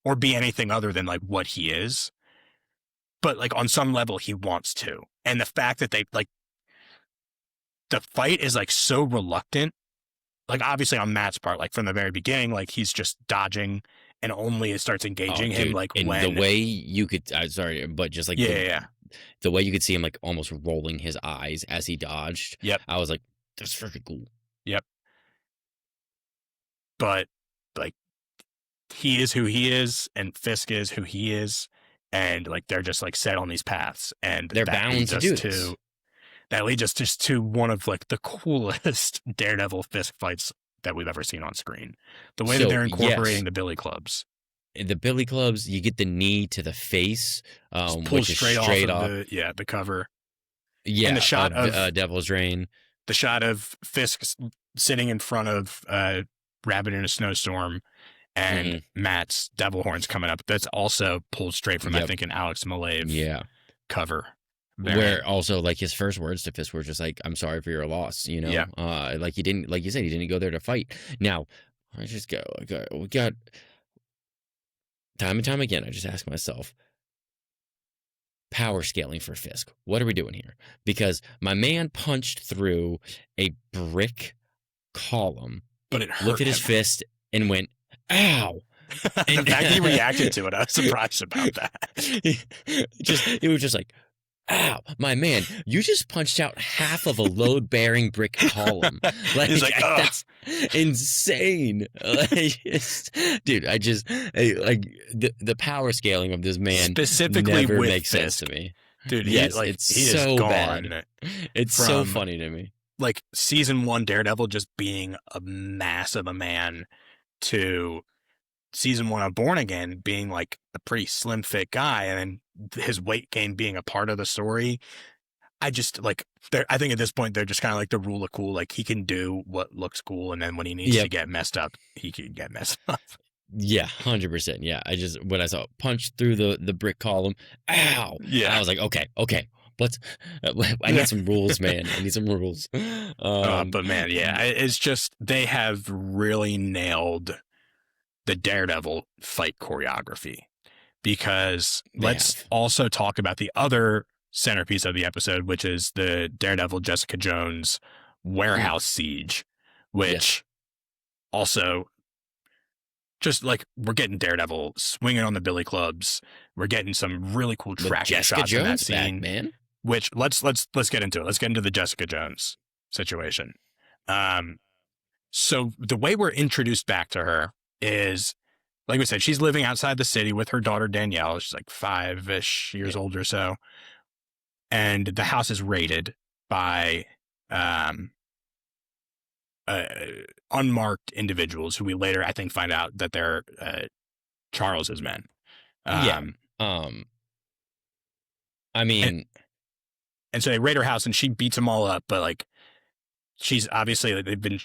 or be anything other than like what he is. But like on some level he wants to. And the fact that they like, the fight is like so reluctant, like obviously on Matt's part, like from the very beginning, like he's just dodging and only it starts engaging him like and when the way you could, sorry, but just like the way you could see him like almost rolling his eyes as he dodged. Yep. I was like, that's freaking cool. Yep. But like he is who he is and Fisk is who he is, and like they're just like set on these paths, and they're bound to do this. That leads us just to one of like the coolest Daredevil Fisk fights that we've ever seen on screen. The way that they're incorporating the billy clubs. the billy clubs, you get the knee to the face, Just pulled which is straight off straight of off. the cover. And Yeah, of Devil's Reign. the shot of Fisk sitting in front of Rabbit in a Snowstorm and Matt's Devil Horns coming up. That's also pulled straight from I think an Alex Maleev cover. Where also like his first words to Fisk were just like, "I'm sorry for your loss," you know. Yeah. Like he didn't, like you said, he didn't go there to fight. Now, we got time and time again. I just ask myself, power scaling for Fisk. What are we doing here? Because my man punched through a brick column, but it hurt looked at his fist and went, "Ow!" And the fact he reacted to it, I was surprised about that. It was just like, "Ow, my man, you just punched out half of a load-bearing brick column." Like, he's like, that's insane. Like, dude, like the power scaling of this man specifically never with makes Fisk. sense to me. Dude, yes, it's he so is gone. bad. It's so funny to me. Like season 1 Daredevil just being a mass of a man to season 1 of Born Again being like a pretty slim fit guy, and then his weight gain being a part of the story. I just like, I think at this point they're just kind of like the rule of cool. Like he can do what looks cool, and then when he needs to get messed up, he can get messed up. Yeah, 100%. Yeah, when I saw it punch through the brick column, ow! Yeah, I was like, okay, I need some rules, man. I need some rules. But man, yeah, it's just they have really nailed the Daredevil fight choreography, because let's also talk about the other centerpiece of the episode, which is the Daredevil Jessica Jones warehouse siege, which also just like we're getting Daredevil swinging on the billy clubs. We're getting some really cool tracking shots in that scene, man. Which let's get into it. Let's get into the Jessica Jones situation. So the way we're introduced back to her is, like we said, she's living outside the city with her daughter Danielle. She's like 5-ish years old or so. And the house is raided by unmarked individuals who we later, I think, find out that they're Charles's men. I mean... And so they raid her house and she beats them all up, but like she's obviously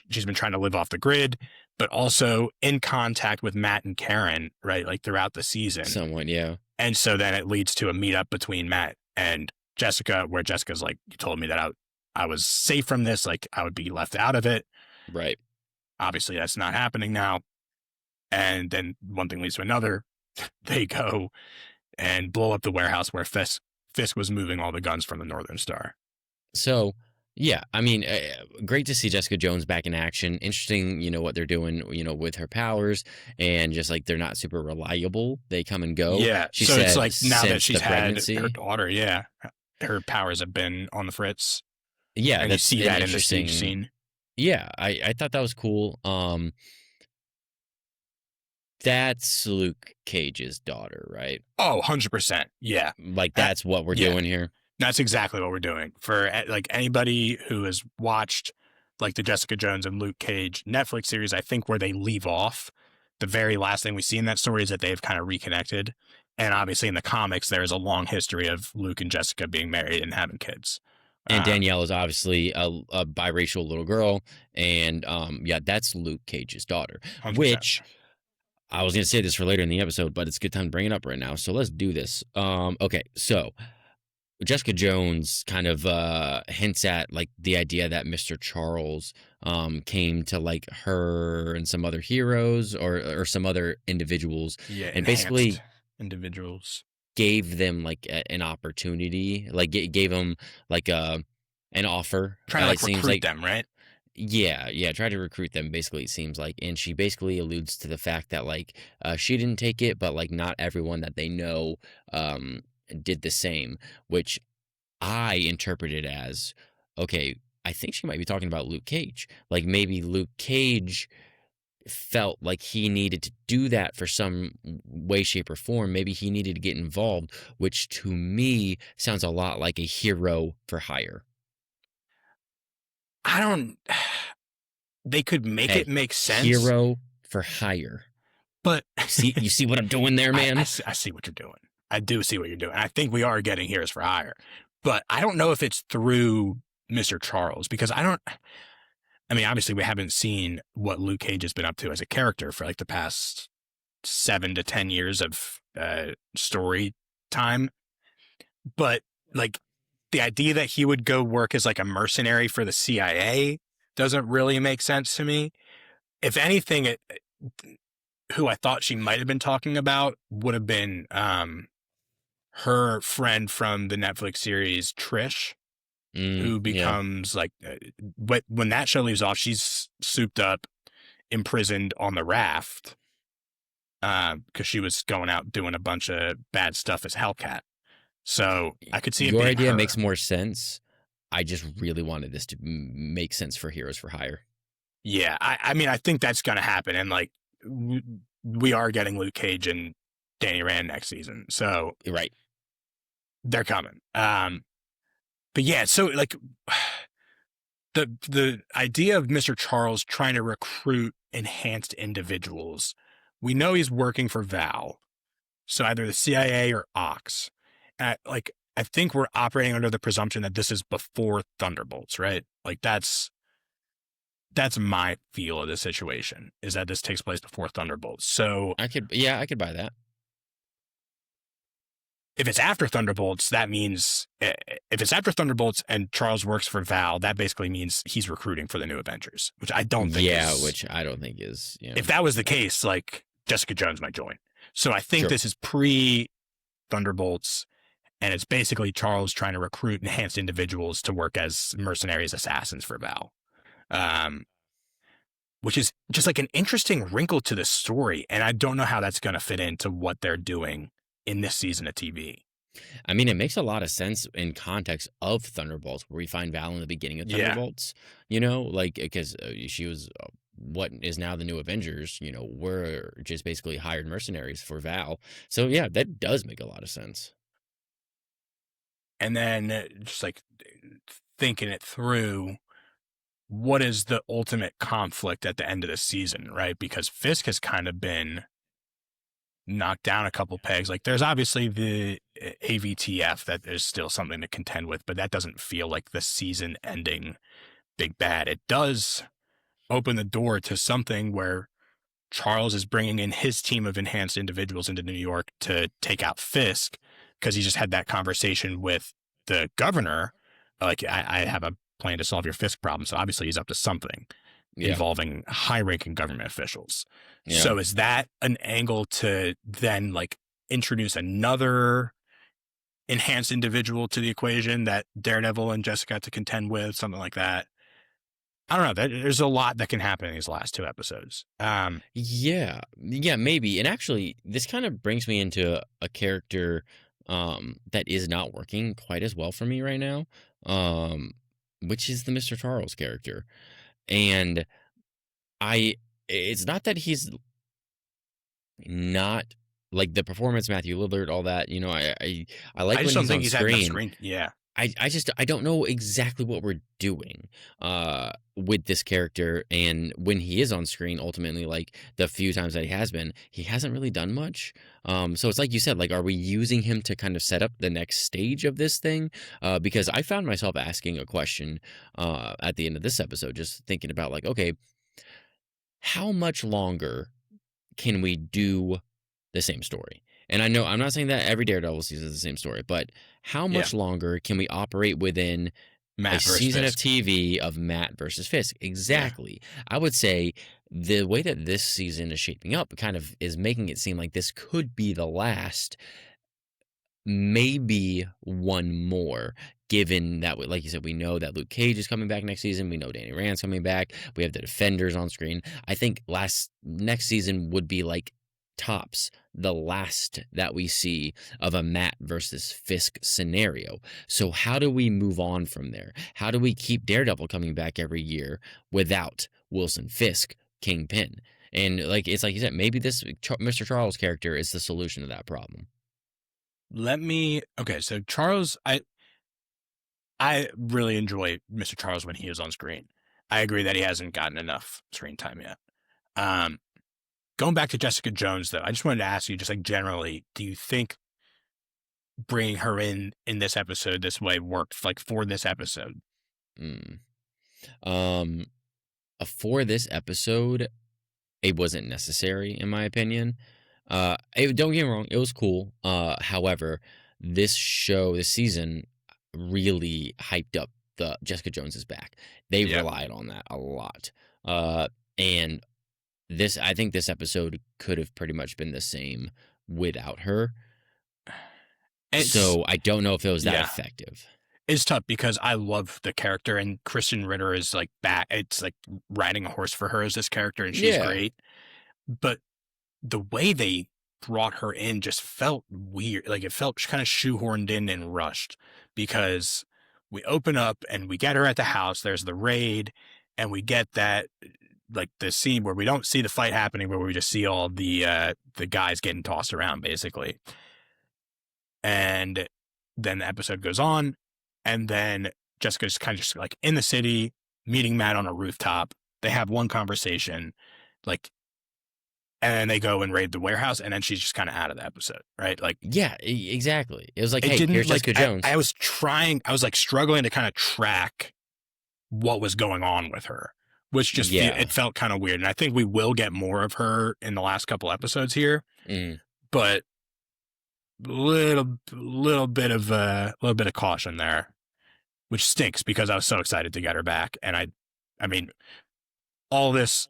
she's been trying to live off the grid, but also in contact with Matt and Karen, right? Like throughout the season. Somewhat, yeah. And so then it leads to a meetup between Matt and Jessica, where Jessica's like, "You told me that I was safe from this, like I would be left out of it." Right. Obviously that's not happening now. And then one thing leads to another. They go and blow up the warehouse where Fisk was moving all the guns from the Northern Star. So, yeah, I mean, great to see Jessica Jones back in action. Interesting, what they're doing, with her powers, and just like they're not super reliable. They come and go. Yeah. She so said, it's like now that she's had pregnancy, her daughter, her powers have been on the fritz. Yeah, and that's you see that in the interesting siege scene. Yeah, I thought that was cool. That's Luke Cage's daughter, right? Oh, 100%. Yeah. Like that's what we're doing here. That's exactly what we're doing. For like anybody who has watched like the Jessica Jones and Luke Cage Netflix series, I think where they leave off, the very last thing we see in that story is that they've kind of reconnected. And obviously in the comics, there's a long history of Luke and Jessica being married and having kids. And Danielle is obviously a biracial little girl. And that's Luke Cage's daughter, 100%. Which I was going to say this for later in the episode, but it's a good time to bring it up right now. So let's do this. Okay, so Jessica Jones kind of hints at like the idea that Mr. Charles came to like her and some other heroes or some other individuals, and basically individuals gave them like an opportunity, like gave them like an offer, trying to like recruit them, right? Yeah, try to recruit them, basically, it seems like. And she basically alludes to the fact that, like, she didn't take it, but, like, not everyone that they know did the same, which I interpreted as, okay, I think she might be talking about Luke Cage. Like, maybe Luke Cage felt like he needed to do that for some way, shape, or form. Maybe he needed to get involved, which to me sounds a lot like a hero for hire. They could make it make sense. Hero for hire. But You see what I'm doing there, man? I see what you're doing. I do see what you're doing. I think we are getting Heroes for Hire, but I don't know if it's through Mr. Charles, because I mean, obviously we haven't seen what Luke Cage has been up to as a character for like the past 7 to 10 years of story time. But like the idea that he would go work as like a mercenary for the CIA doesn't really make sense to me. If anything, who I thought she might have been talking about would have been her friend from the Netflix series Trish, who becomes like when that show leaves off, she's souped up, imprisoned on the raft because she was going out doing a bunch of bad stuff as Hellcat. So I could see it Your being idea her. makes more sense. I just really wanted this to make sense for Heroes for Hire. Yeah, I mean, I think that's going to happen. And like, we are getting Luke Cage and Danny Rand next season. So Right. they're coming. But yeah, so like the idea of Mr. Charles trying to recruit enhanced individuals, we know he's working for Val. So either the CIA or Ox. I think we're operating under the presumption that this is before Thunderbolts, right? Like that's my feel of the situation, is that this takes place before Thunderbolts. So I could buy that. if it's after Thunderbolts, that means if it's after Thunderbolts and Charles works for Val, that basically means he's recruiting for the new Avengers, which I don't think which I don't think is, If that was the case, like Jessica Jones might join. So I think Sure. this is pre Thunderbolts, and it's basically Charles trying to recruit enhanced individuals to work as mercenaries, assassins for Val. Which is just like an interesting wrinkle to the story. And I don't know how that's going to fit into what they're doing in this season of TV. I mean, it makes a lot of sense in context of Thunderbolts, where we find Val in the beginning of Yeah. Thunderbolts, like, because she was what is now the new Avengers, we're just basically hired mercenaries for Val. So yeah, that does make a lot of sense. And then just like thinking it through, what is the ultimate conflict at the end of the season, right? Because Fisk has kind of been knocked down a couple pegs. Like there's obviously the AVTF that there's still something to contend with, but that doesn't feel like the season ending big bad. It does open the door to something where Charles is bringing in his team of enhanced individuals into New York to take out Fisk, because he just had that conversation with the governor. Like, I have a plan to solve your Fisk problem. So obviously he's up to something involving high-ranking government officials. Yeah. So is that an angle to then like introduce another enhanced individual to the equation that Daredevil and Jessica had to contend with, something like that? I don't know. There's a lot that can happen in these last 2 episodes. Yeah, maybe. And actually, this kind of brings me into a character that is not working quite as well for me right now, which is the Mr. Charles character. And it's not that he's not like the performance, Matthew Lillard, all that. I like I when just don't he's think on he's screen. had enough screen. Yeah. I don't know exactly what we're doing with this character, and when he is on screen, ultimately, like the few times that he hasn't really done much. So it's like you said, like, are we using him to kind of set up the next stage of this thing? Because I found myself asking a question at the end of this episode, just thinking about like, okay, how much longer can we do the same story? And I know I'm not saying that every Daredevil season is the same story, but how much longer can we operate within Matt a versus season Fisk. of TV of Matt versus Fisk? Exactly. I would say the way that this season is shaping up kind of is making it seem like this could be the last, maybe one more, given that, like you said, we know that Luke Cage is coming back next season. We know Danny Rand's coming back. We have the Defenders on screen. I think next season would be like tops the last that we see of a Matt versus Fisk scenario. So how do we move on from there? How do we keep Daredevil coming back every year without Wilson Fisk, Kingpin? And it's like you said, maybe this Mr. Charles character is the solution to that problem. Okay, so Charles, I really enjoy Mr. Charles when he is on screen. I agree that he hasn't gotten enough screen time yet. going back to Jessica Jones, though, I just wanted to ask you, just like generally, do you think bringing her in this episode this way worked, like for this episode? Mm. For this episode, it wasn't necessary, in my opinion. Don't get me wrong, it was cool. However, this season really hyped up the Jessica Jones is back. They Yeah. relied on that a lot. And I think this episode could have pretty much been the same without her. So I don't know if it was that effective. It's tough because I love the character, and Kristen Ritter is like back. It's like riding a horse for her as this character, and she's great. But the way they brought her in just felt weird. Like it felt kind of shoehorned in and rushed, because we open up and we get her at the house. There's the raid, and we get that, like the scene where we don't see the fight happening, where we just see all the guys getting tossed around, basically. And then the episode goes on, and then Jessica's kind of just like in the city, meeting Matt on a rooftop. They have one conversation, like, and then they go and raid the warehouse, and then she's just kind of out of the episode, right? Like, yeah, exactly. It was like, hey, didn't, here's like, Jessica Jones. I was like struggling to kind of track what was going on with her, which just it felt kind of weird. And I think we will get more of her in the last couple episodes here, but little bit of caution there, which stinks because I was so excited to get her back. And I mean, all this,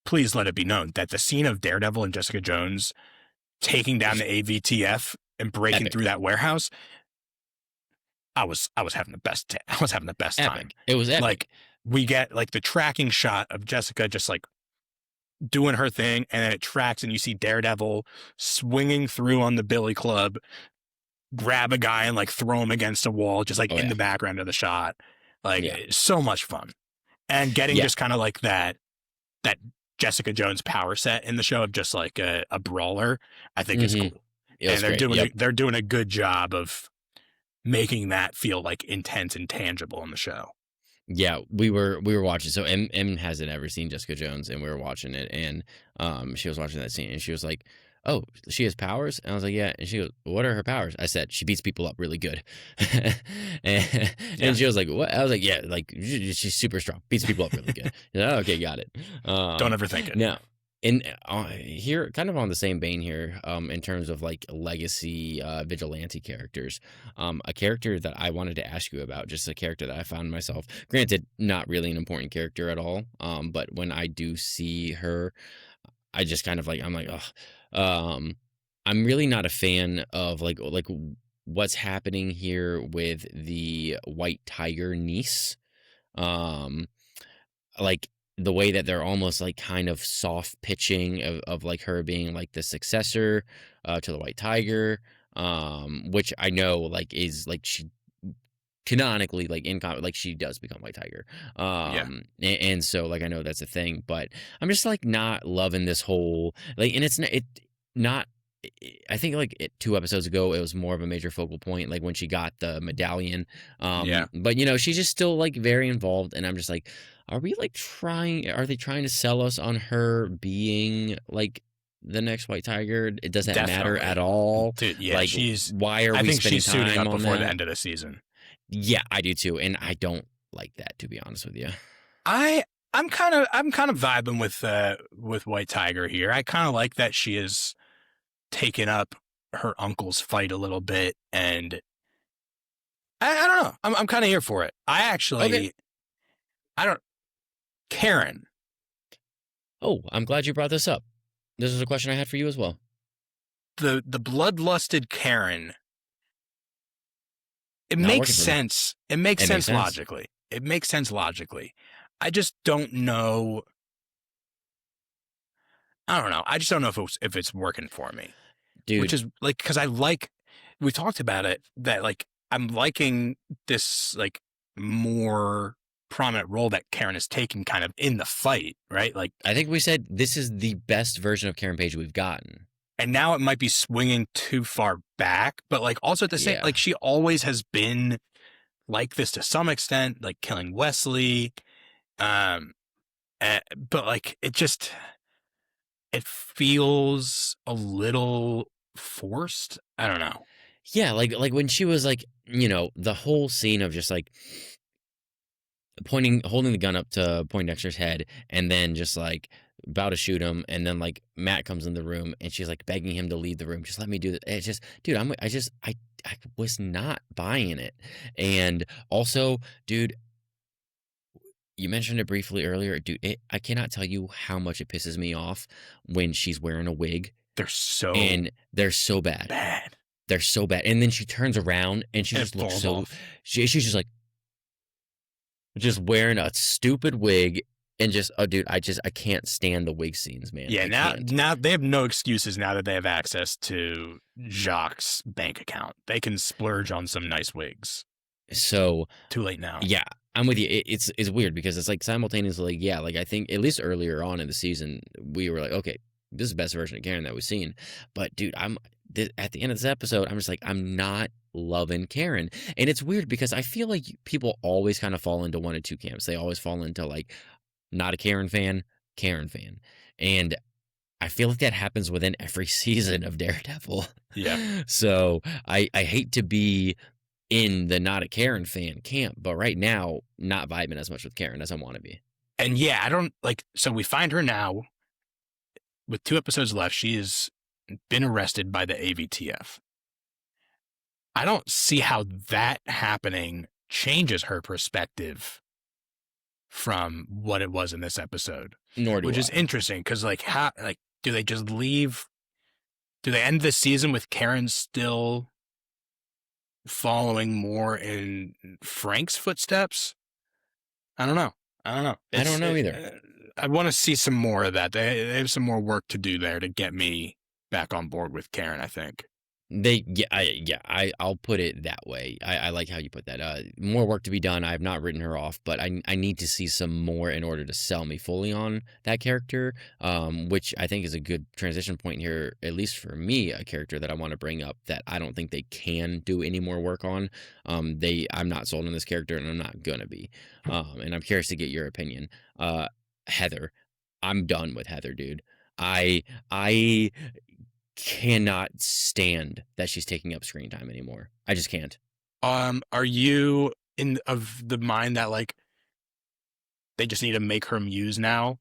please let it be known that the scene of Daredevil and Jessica Jones taking down the AVTF and breaking through that warehouse, I was having the best time. It was epic. Like, we get like the tracking shot of Jessica just like doing her thing, and then it tracks, and you see Daredevil swinging through on the billy club, grab a guy and like throw him against a wall, just like in the background of the shot. Like, so much fun. And getting just kind of like that Jessica Jones power set in the show of just like a brawler, I think is cool. And they're doing a good job of making that feel like intense and tangible in the show. Yeah, we were watching. So M hasn't ever seen Jessica Jones, and we were watching it, and she was watching that scene, and she was like, "Oh, she has powers?" And I was like, "Yeah." And she goes, "What are her powers?" I said, "She beats people up really good." and she was like, "What?" I was like, "Yeah, like she's super strong, beats people up really good." Like, oh, okay, got it. Don't ever think it. No. And here, kind of on the same vein here, in terms of like legacy vigilante characters, a character that I wanted to ask you about, just a character that I found myself, granted, not really an important character at all, but when I do see her, I just kind of like, I'm like, ugh. I'm really not a fan of like what's happening here with the White Tiger niece. Like, the way that they're almost like kind of soft pitching of like her being like the successor to the White Tiger, which I know like is like she canonically like like she does become White Tiger, and so like I know that's a thing, but I'm just like not loving this whole like, and it's not. I think like 2 episodes ago, it was more of a major focal point, like when she got the medallion. But you know, she's just still like very involved, and I'm just like, are they trying to sell us on her being like the next White Tiger? It doesn't matter at all. Dude, yeah, like, why are we spending she's time suiting up on before that? the end of the season. Yeah, I do too, and I don't like that, to be honest with you. I'm kind of vibing with White Tiger here. I kind of like that she is taken up her uncle's fight a little bit, and I don't know. I'm kind of here for it. I actually, Karen. Oh, I'm glad you brought this up. This is a question I had for you as well. The bloodlusted Karen. It makes sense. It makes sense logically. It makes sense logically. I just don't know. I don't know. I just don't know if it's working for me. Dude. Which is like, because we talked about it, that like I'm liking this like more prominent role that Karen is taking kind of in the fight, right? Like, I think we said this is the best version of Karen Page we've gotten. And now it might be swinging too far back, but like also at the same, like she always has been like this to some extent, like killing Wesley. But like it just, it feels a little forced. I don't know. Yeah, like when she was like, the whole scene of just like holding the gun up to Poindexter's head, and then just like about to shoot him, and then like Matt comes in the room, and she's like begging him to leave the room. Just let me do it. It's just, dude, I was not buying it. And also, dude, you mentioned it briefly earlier, dude. I cannot tell you how much it pisses me off when she's wearing a wig, They're so and they're so bad. bad. They're so bad. And then she turns around, and she And just it looks falls so. off. She's just like, just wearing a stupid wig, and just, oh, dude, I can't stand the wig scenes, man. Yeah, I now can't. now they have no excuses now that they have access to Jacques' bank account. They can splurge on some nice wigs. So Too late now. yeah, I'm with you. It's weird because it's like simultaneously, yeah, like I think at least earlier on in the season we were like, okay, this is the best version of Karen that we've seen. But dude, at the end of this episode, I'm just like, I'm not loving Karen. And it's weird because I feel like people always kind of fall into one of two camps. They always fall into like, not a Karen fan, Karen fan. And I feel like that happens within every season of Daredevil. Yeah. So I hate to be in the not a Karen fan camp, but right now, not vibing as much with Karen as I want to be. And yeah, I don't like, so we find her now with 2 episodes left. She has been arrested by the AVTF. I don't see how that happening changes her perspective from what it was in this episode, Nor do which I. is interesting because like how, like, do they just leave? Do they end this season with Karen still following more in Frank's footsteps? I don't know. I don't know either. I want to see some more of that. They have some more work to do there to get me back on board with Karen, I think. I'll put it that way. I like how you put that. More work to be done. I have not written her off, but I need to see some more in order to sell me fully on that character. Which I think is a good transition point here, at least for me, a character that I want to bring up that I don't think they can do any more work on. I'm not sold on this character, and I'm not gonna be. And I'm curious to get your opinion. Heather, I'm done with Heather, dude. I cannot stand that she's taking up screen time anymore. I just can't. Are you of the mind that like they just need to make her Muse now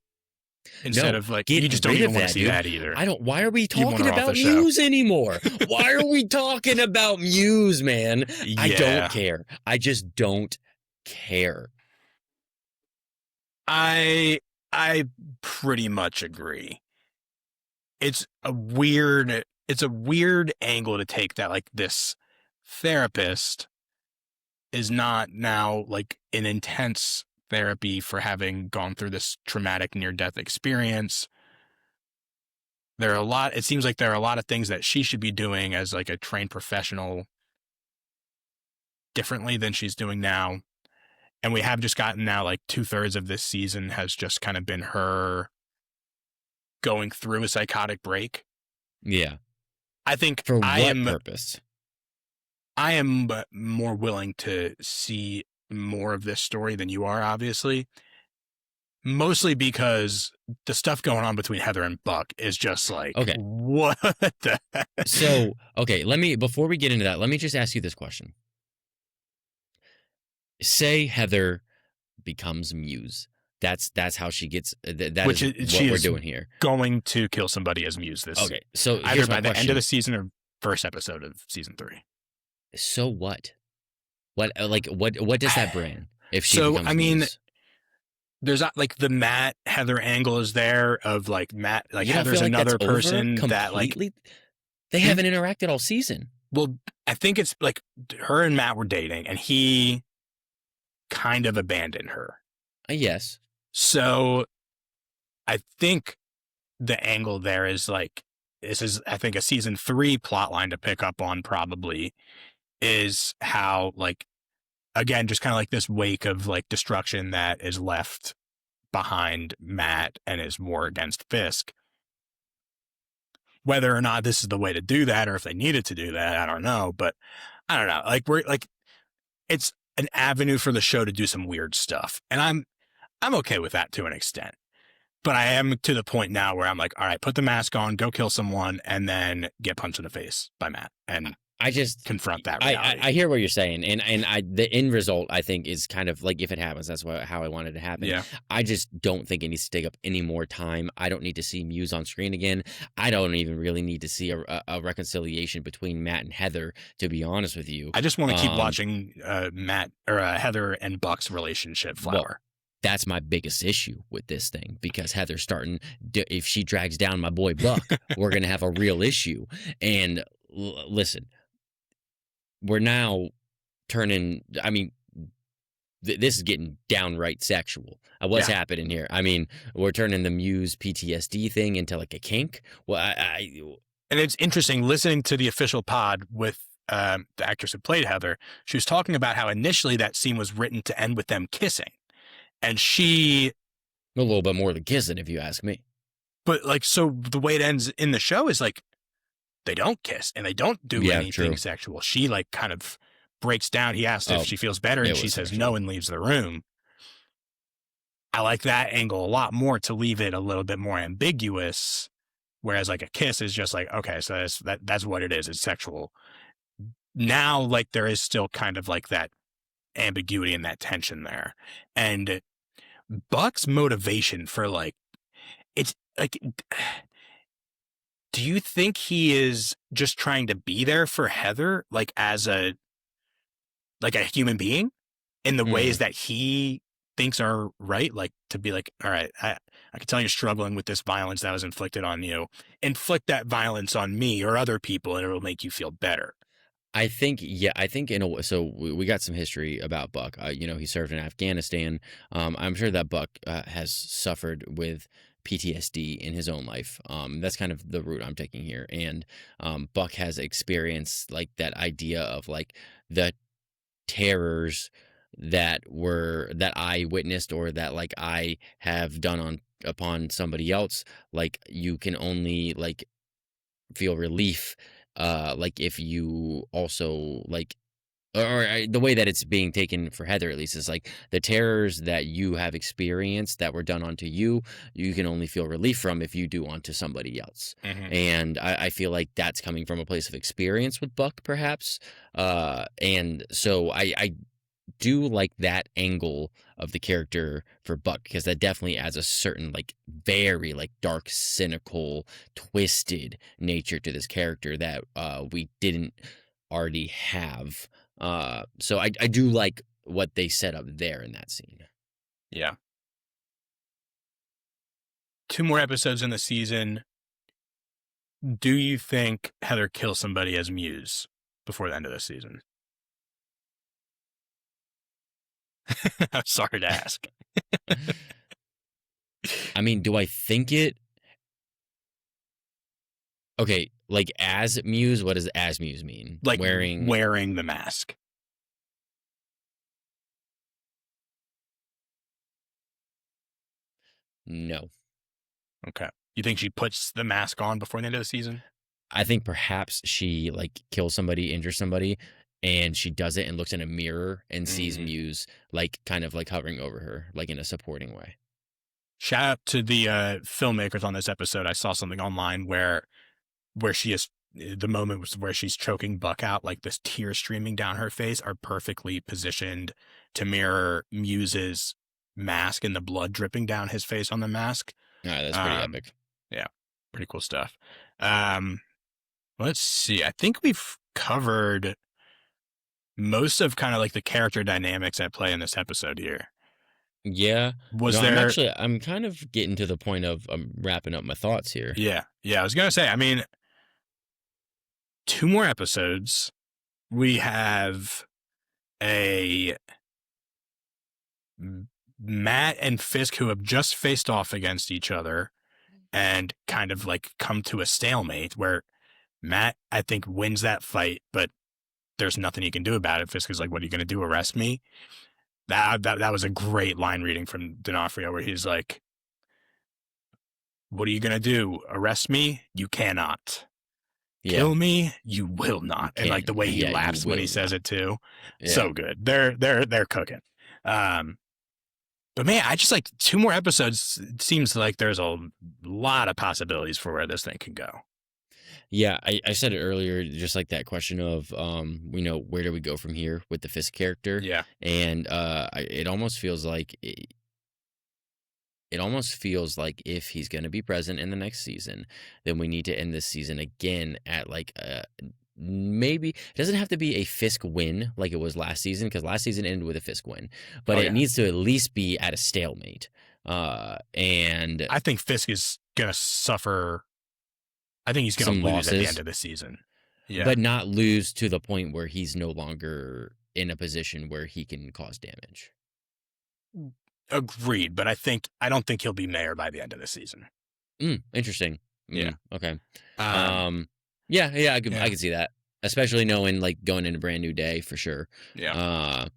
instead of like you just don't even want to see that either? I don't. Why are we You want talking her off about the show. Muse anymore? Why are we talking about Muse, man? I Yeah. don't care. I just don't care. I pretty much agree. It's a weird angle to take that like this therapist is not now like in intense therapy for having gone through this traumatic near-death experience. It seems like there are a lot of things that she should be doing as like a trained professional differently than she's doing now. And we have just gotten now like 2/3 of this season has just kind of been her going through a psychotic break. Yeah. I think For what purpose? I am more willing to see more of this story than you are, obviously. Mostly because the stuff going on between Heather and Buck is just like, Okay. What the heck? So, okay, before we get into that, let me just ask you this question. Say Heather becomes Muse. That's how she gets. That Which is she what we're is doing here. Going to kill somebody as Muse this Okay, so either here's by my the question. end of the season or first episode of season 3. So what? What does that bring if she So, becomes I mean, Muse? there's not like the Matt Heather angle is there of like Matt, like You don't Heather's feel like another that's over person that like, completely? They haven't interacted all season. well, I think it's like her and Matt were dating and he kind of abandoned her. Yes. So I think the angle there is like, this is, I think, a season 3 plot line to pick up on probably is how like, again, just kind of like this wake of like destruction that is left behind Matt and his war against Fisk. Whether or not this is the way to do that or if they needed to do that, I don't know. But I don't know. Like it's an avenue for the show to do some weird stuff. And I'm okay with that to an extent. But I am to the point now where I'm like, all right, put the mask on, go kill someone, and then get punched in the face by Matt and I just confront that reality. I hear what you're saying, and the end result I think is kind of like, if it happens, that's how I want it to happen. Yeah. I just don't think it needs to take up any more time. I don't need to see Muse on screen again. I don't even really need to see a reconciliation between Matt and Heather, to be honest with you. I just want to keep watching Matt or Heather and Buck's relationship flower. Well, that's my biggest issue with this thing, because Heather's starting, if she drags down my boy Buck, we're going to have a real issue. And listen, we're now turning, I mean, this is getting downright sexual. What's happening here? I mean, we're turning the Muse PTSD thing into like a kink. Well, and it's interesting listening to the official pod with the actress who played Heather. She was talking about how initially that scene was written to end with them kissing. And a little bit more than kissing, if you ask me. But like, so the way it ends in the show is like, they don't kiss and they don't do anything sexual. She like kind of breaks down. He asks if she feels better and she says no and leaves the room. I like that angle a lot more, to leave it a little bit more ambiguous. Whereas like a kiss is just like, okay, so that's what it is. It's sexual. Now, like, there is still kind of like that ambiguity and that tension there. And Buck's motivation for like, it's like, do you think he is just trying to be there for Heather, like as a human being, in the ways that he thinks are right? Like to be like, all right, I can tell you're struggling with this violence that was inflicted on you. Inflict that violence on me or other people, and it'll make you feel better. I think in a way, so we got some history about Buck. He served in Afghanistan. I'm sure that Buck has suffered with PTSD in his own life. That's kind of the route I'm taking here. And Buck has experienced like that idea of like the terrors that I witnessed, or that like I have done upon somebody else. Like you can only like feel relief like if you also like, or the way that it's being taken for Heather, at least, is like the terrors that you have experienced that were done onto you, you can only feel relief from if you do onto somebody else. And I feel like that's coming from a place of experience with Buck, perhaps. And so I do like that angle of the character for Buck, because that definitely adds a certain like very like dark, cynical, twisted nature to this character that we didn't already have. So I do like what they set up there in that scene. Yeah. 2 more episodes in the season. Do you think Heather kills somebody as Muse before the end of the season? I'm sorry to ask. I mean, do I think it? Okay, like as Muse, what does as Muse mean? Like wearing the mask. No. Okay. You think she puts the mask on before the end of the season? I think perhaps she like kills somebody, injures somebody, and she does it and looks in a mirror and sees Muse like kind of like hovering over her, like in a supporting way. Shout out to the filmmakers on this episode. I saw something online where she is, the moment was where she's choking Buck out, like this tear streaming down her face, are perfectly positioned to mirror Muse's mask and the blood dripping down his face on the mask. All right, that's pretty epic. Yeah, pretty cool stuff. Let's see. I think we've covered most of kind of like the character dynamics at play in this episode here. Yeah. I'm kind of getting to the point of wrapping up my thoughts here. Yeah. I was going to say, I mean, 2 more episodes. We have a Matt and Fisk who have just faced off against each other and kind of like come to a stalemate where Matt, I think, wins that fight, but there's nothing he can do about it. Fisk is like, what are you going to do? Arrest me? That was a great line reading from D'Onofrio, where he's like, what are you going to do? Arrest me? You cannot. Yeah. Kill me? You will not. And like the way he laughs when he says it too. Yeah. So good. They're cooking. But man, I just like 2 more episodes. It seems like there's a lot of possibilities for where this thing can go. Yeah, I said it earlier, just like that question of, where do we go from here with the Fisk character? Yeah. And it almost feels like if he's going to be present in the next season, then we need to end this season again at like maybe it doesn't have to be a Fisk win like it was last season, because last season ended with a Fisk win, but it needs to at least be at a stalemate. And I think Fisk is gonna suffer. I think he's gonna lose losses at the end of the season. Yeah, but not lose to the point where he's no longer in a position where he can cause damage. agreed. But I don't think he'll be mayor by the end of the season. Interesting. Yeah. Okay. Yeah. I could see that, especially knowing like going into Brand New Day for sure. Yeah.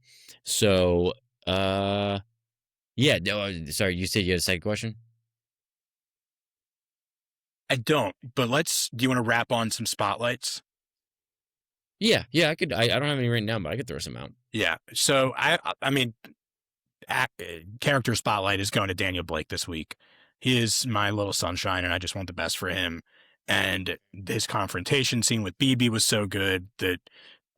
Yeah. No, sorry, you said you had a second question? I don't. But do you want to wrap on some spotlights? Yeah. I could. I don't have any written down, but I could throw some out. Yeah. So I mean, character spotlight is going to Daniel Blake this week. He is my little sunshine, and I just want the best for him. And his confrontation scene with BB was so good. The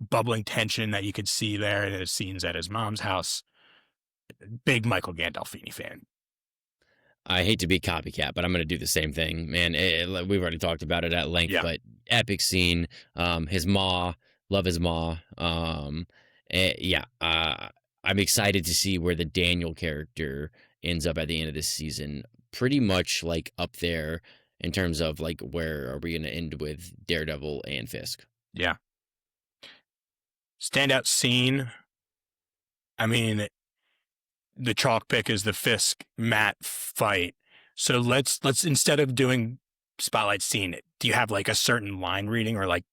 bubbling tension that you could see there in his scenes at his mom's house. Big Michael Gandolfini fan. I hate to be copycat, but I'm going to do the same thing, man. We've already talked about it at length, but epic scene. His ma, love his ma. I'm excited to see where the Daniel character ends up at the end of this season. Pretty much like up there in terms of like where are we going to end with Daredevil and Fisk? Yeah. Standout scene. I mean, the chalk pick is the Fisk Matt fight. So let's instead of doing spotlight scene, do you have like a certain line reading or like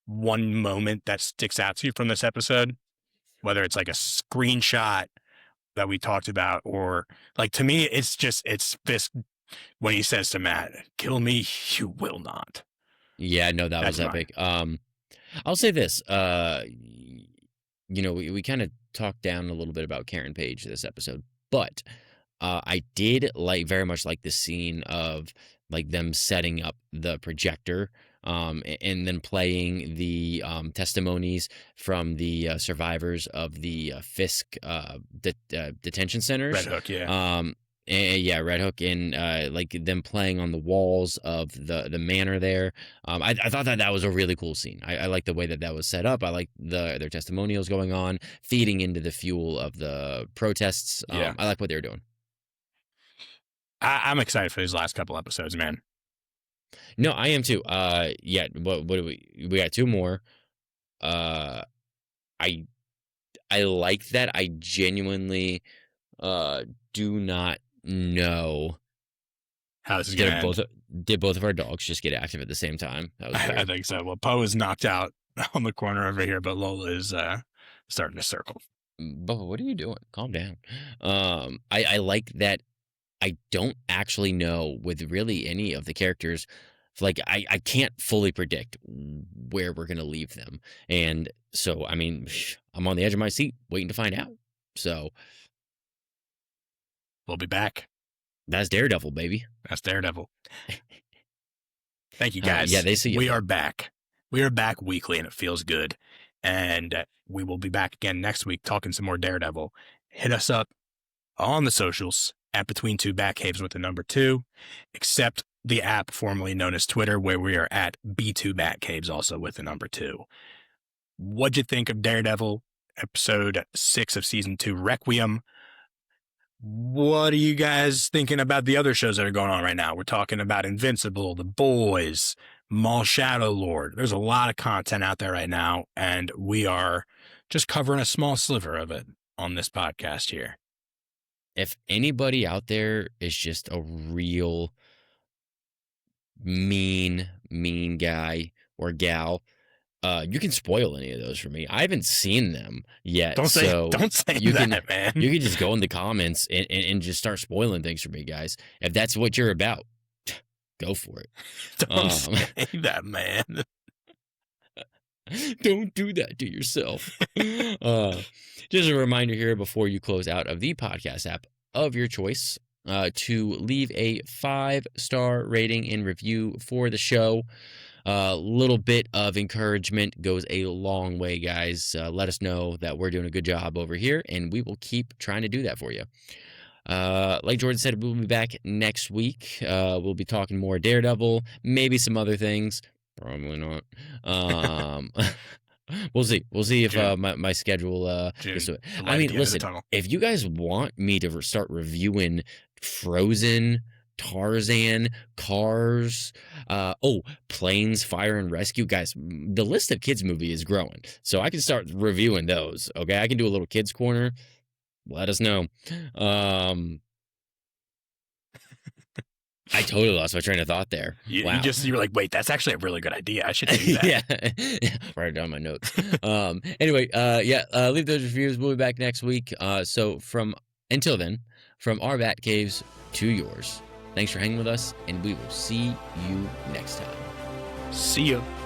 one moment that sticks out to you from this episode? Whether it's like a screenshot that we talked about, or like to me, it's Fisk when he says to Matt, "Kill me, you will not." Yeah, no, that was epic. I'll say this. We kind of talked down a little bit about Karen Page this episode, but I did very much like the scene of like them setting up the projector and then playing the testimonies from the survivors of the Fisk detention centers. Red Hook, yeah. Red Hook, and like them playing on the walls of the manor there. I thought that was a really cool scene. I like the way that was set up. I like their testimonials going on, feeding into the fuel of the protests. I like what they were doing. I'm excited for these last couple episodes, man. No, I am too. What do we got 2 more. I like that. I genuinely do not know how this is going to end. Did both of our dogs just get active at the same time? That was I think so. Well, Poe is knocked out on the corner over here, but Lola is starting to circle. Bubba, what are you doing? Calm down. I like that. I don't actually know with really any of the characters. Like I can't fully predict where we're gonna leave them, and so I mean I'm on the edge of my seat waiting to find out. So we'll be back. That's Daredevil, baby. That's Daredevil. Thank you, guys. They see you. We are back. We are back weekly, and it feels good. And we will be back again next week talking some more Daredevil. Hit us up on the socials at Between Two Batcaves with the number 2, except the app formerly known as Twitter, where we are at B2 Batcaves, also with the number 2. What'd you think of Daredevil, episode 6 of season 2, Requiem? What are you guys thinking about the other shows that are going on right now? We're talking about Invincible, The Boys, Mall Shadow Lord. There's a lot of content out there right now, and we are just covering a small sliver of it on this podcast here. If anybody out there is just a real mean guy or gal, you can spoil any of those for me. I haven't seen them yet. Don't say that, man. You can just go in the comments and just start spoiling things for me, guys. If that's what you're about, go for it. Don't say that, man. Don't do that to yourself. Just a reminder here before you close out of the podcast app of your choice to leave a 5-star rating and review for the show. A little bit of encouragement goes a long way, guys. Let us know that we're doing a good job over here, and we will keep trying to do that for you. Like Jordan said, we'll be back next week. We'll be talking more Daredevil, maybe some other things. Probably not. We'll see. We'll see if my schedule is. I mean, listen, if you guys want me to start reviewing Frozen, Tarzan, Cars, Planes, Fire and Rescue, guys, the list of kids movie is growing, so I can start reviewing those. Okay, I can do a little kids corner. Let us know. I totally lost my train of thought there. You were like, wait, that's actually a really good idea. I should do that. Yeah. Write it down in my notes. Anyway, leave those reviews. We'll be back next week. So until then, from our Batcaves to yours, thanks for hanging with us, and we will see you next time. See you.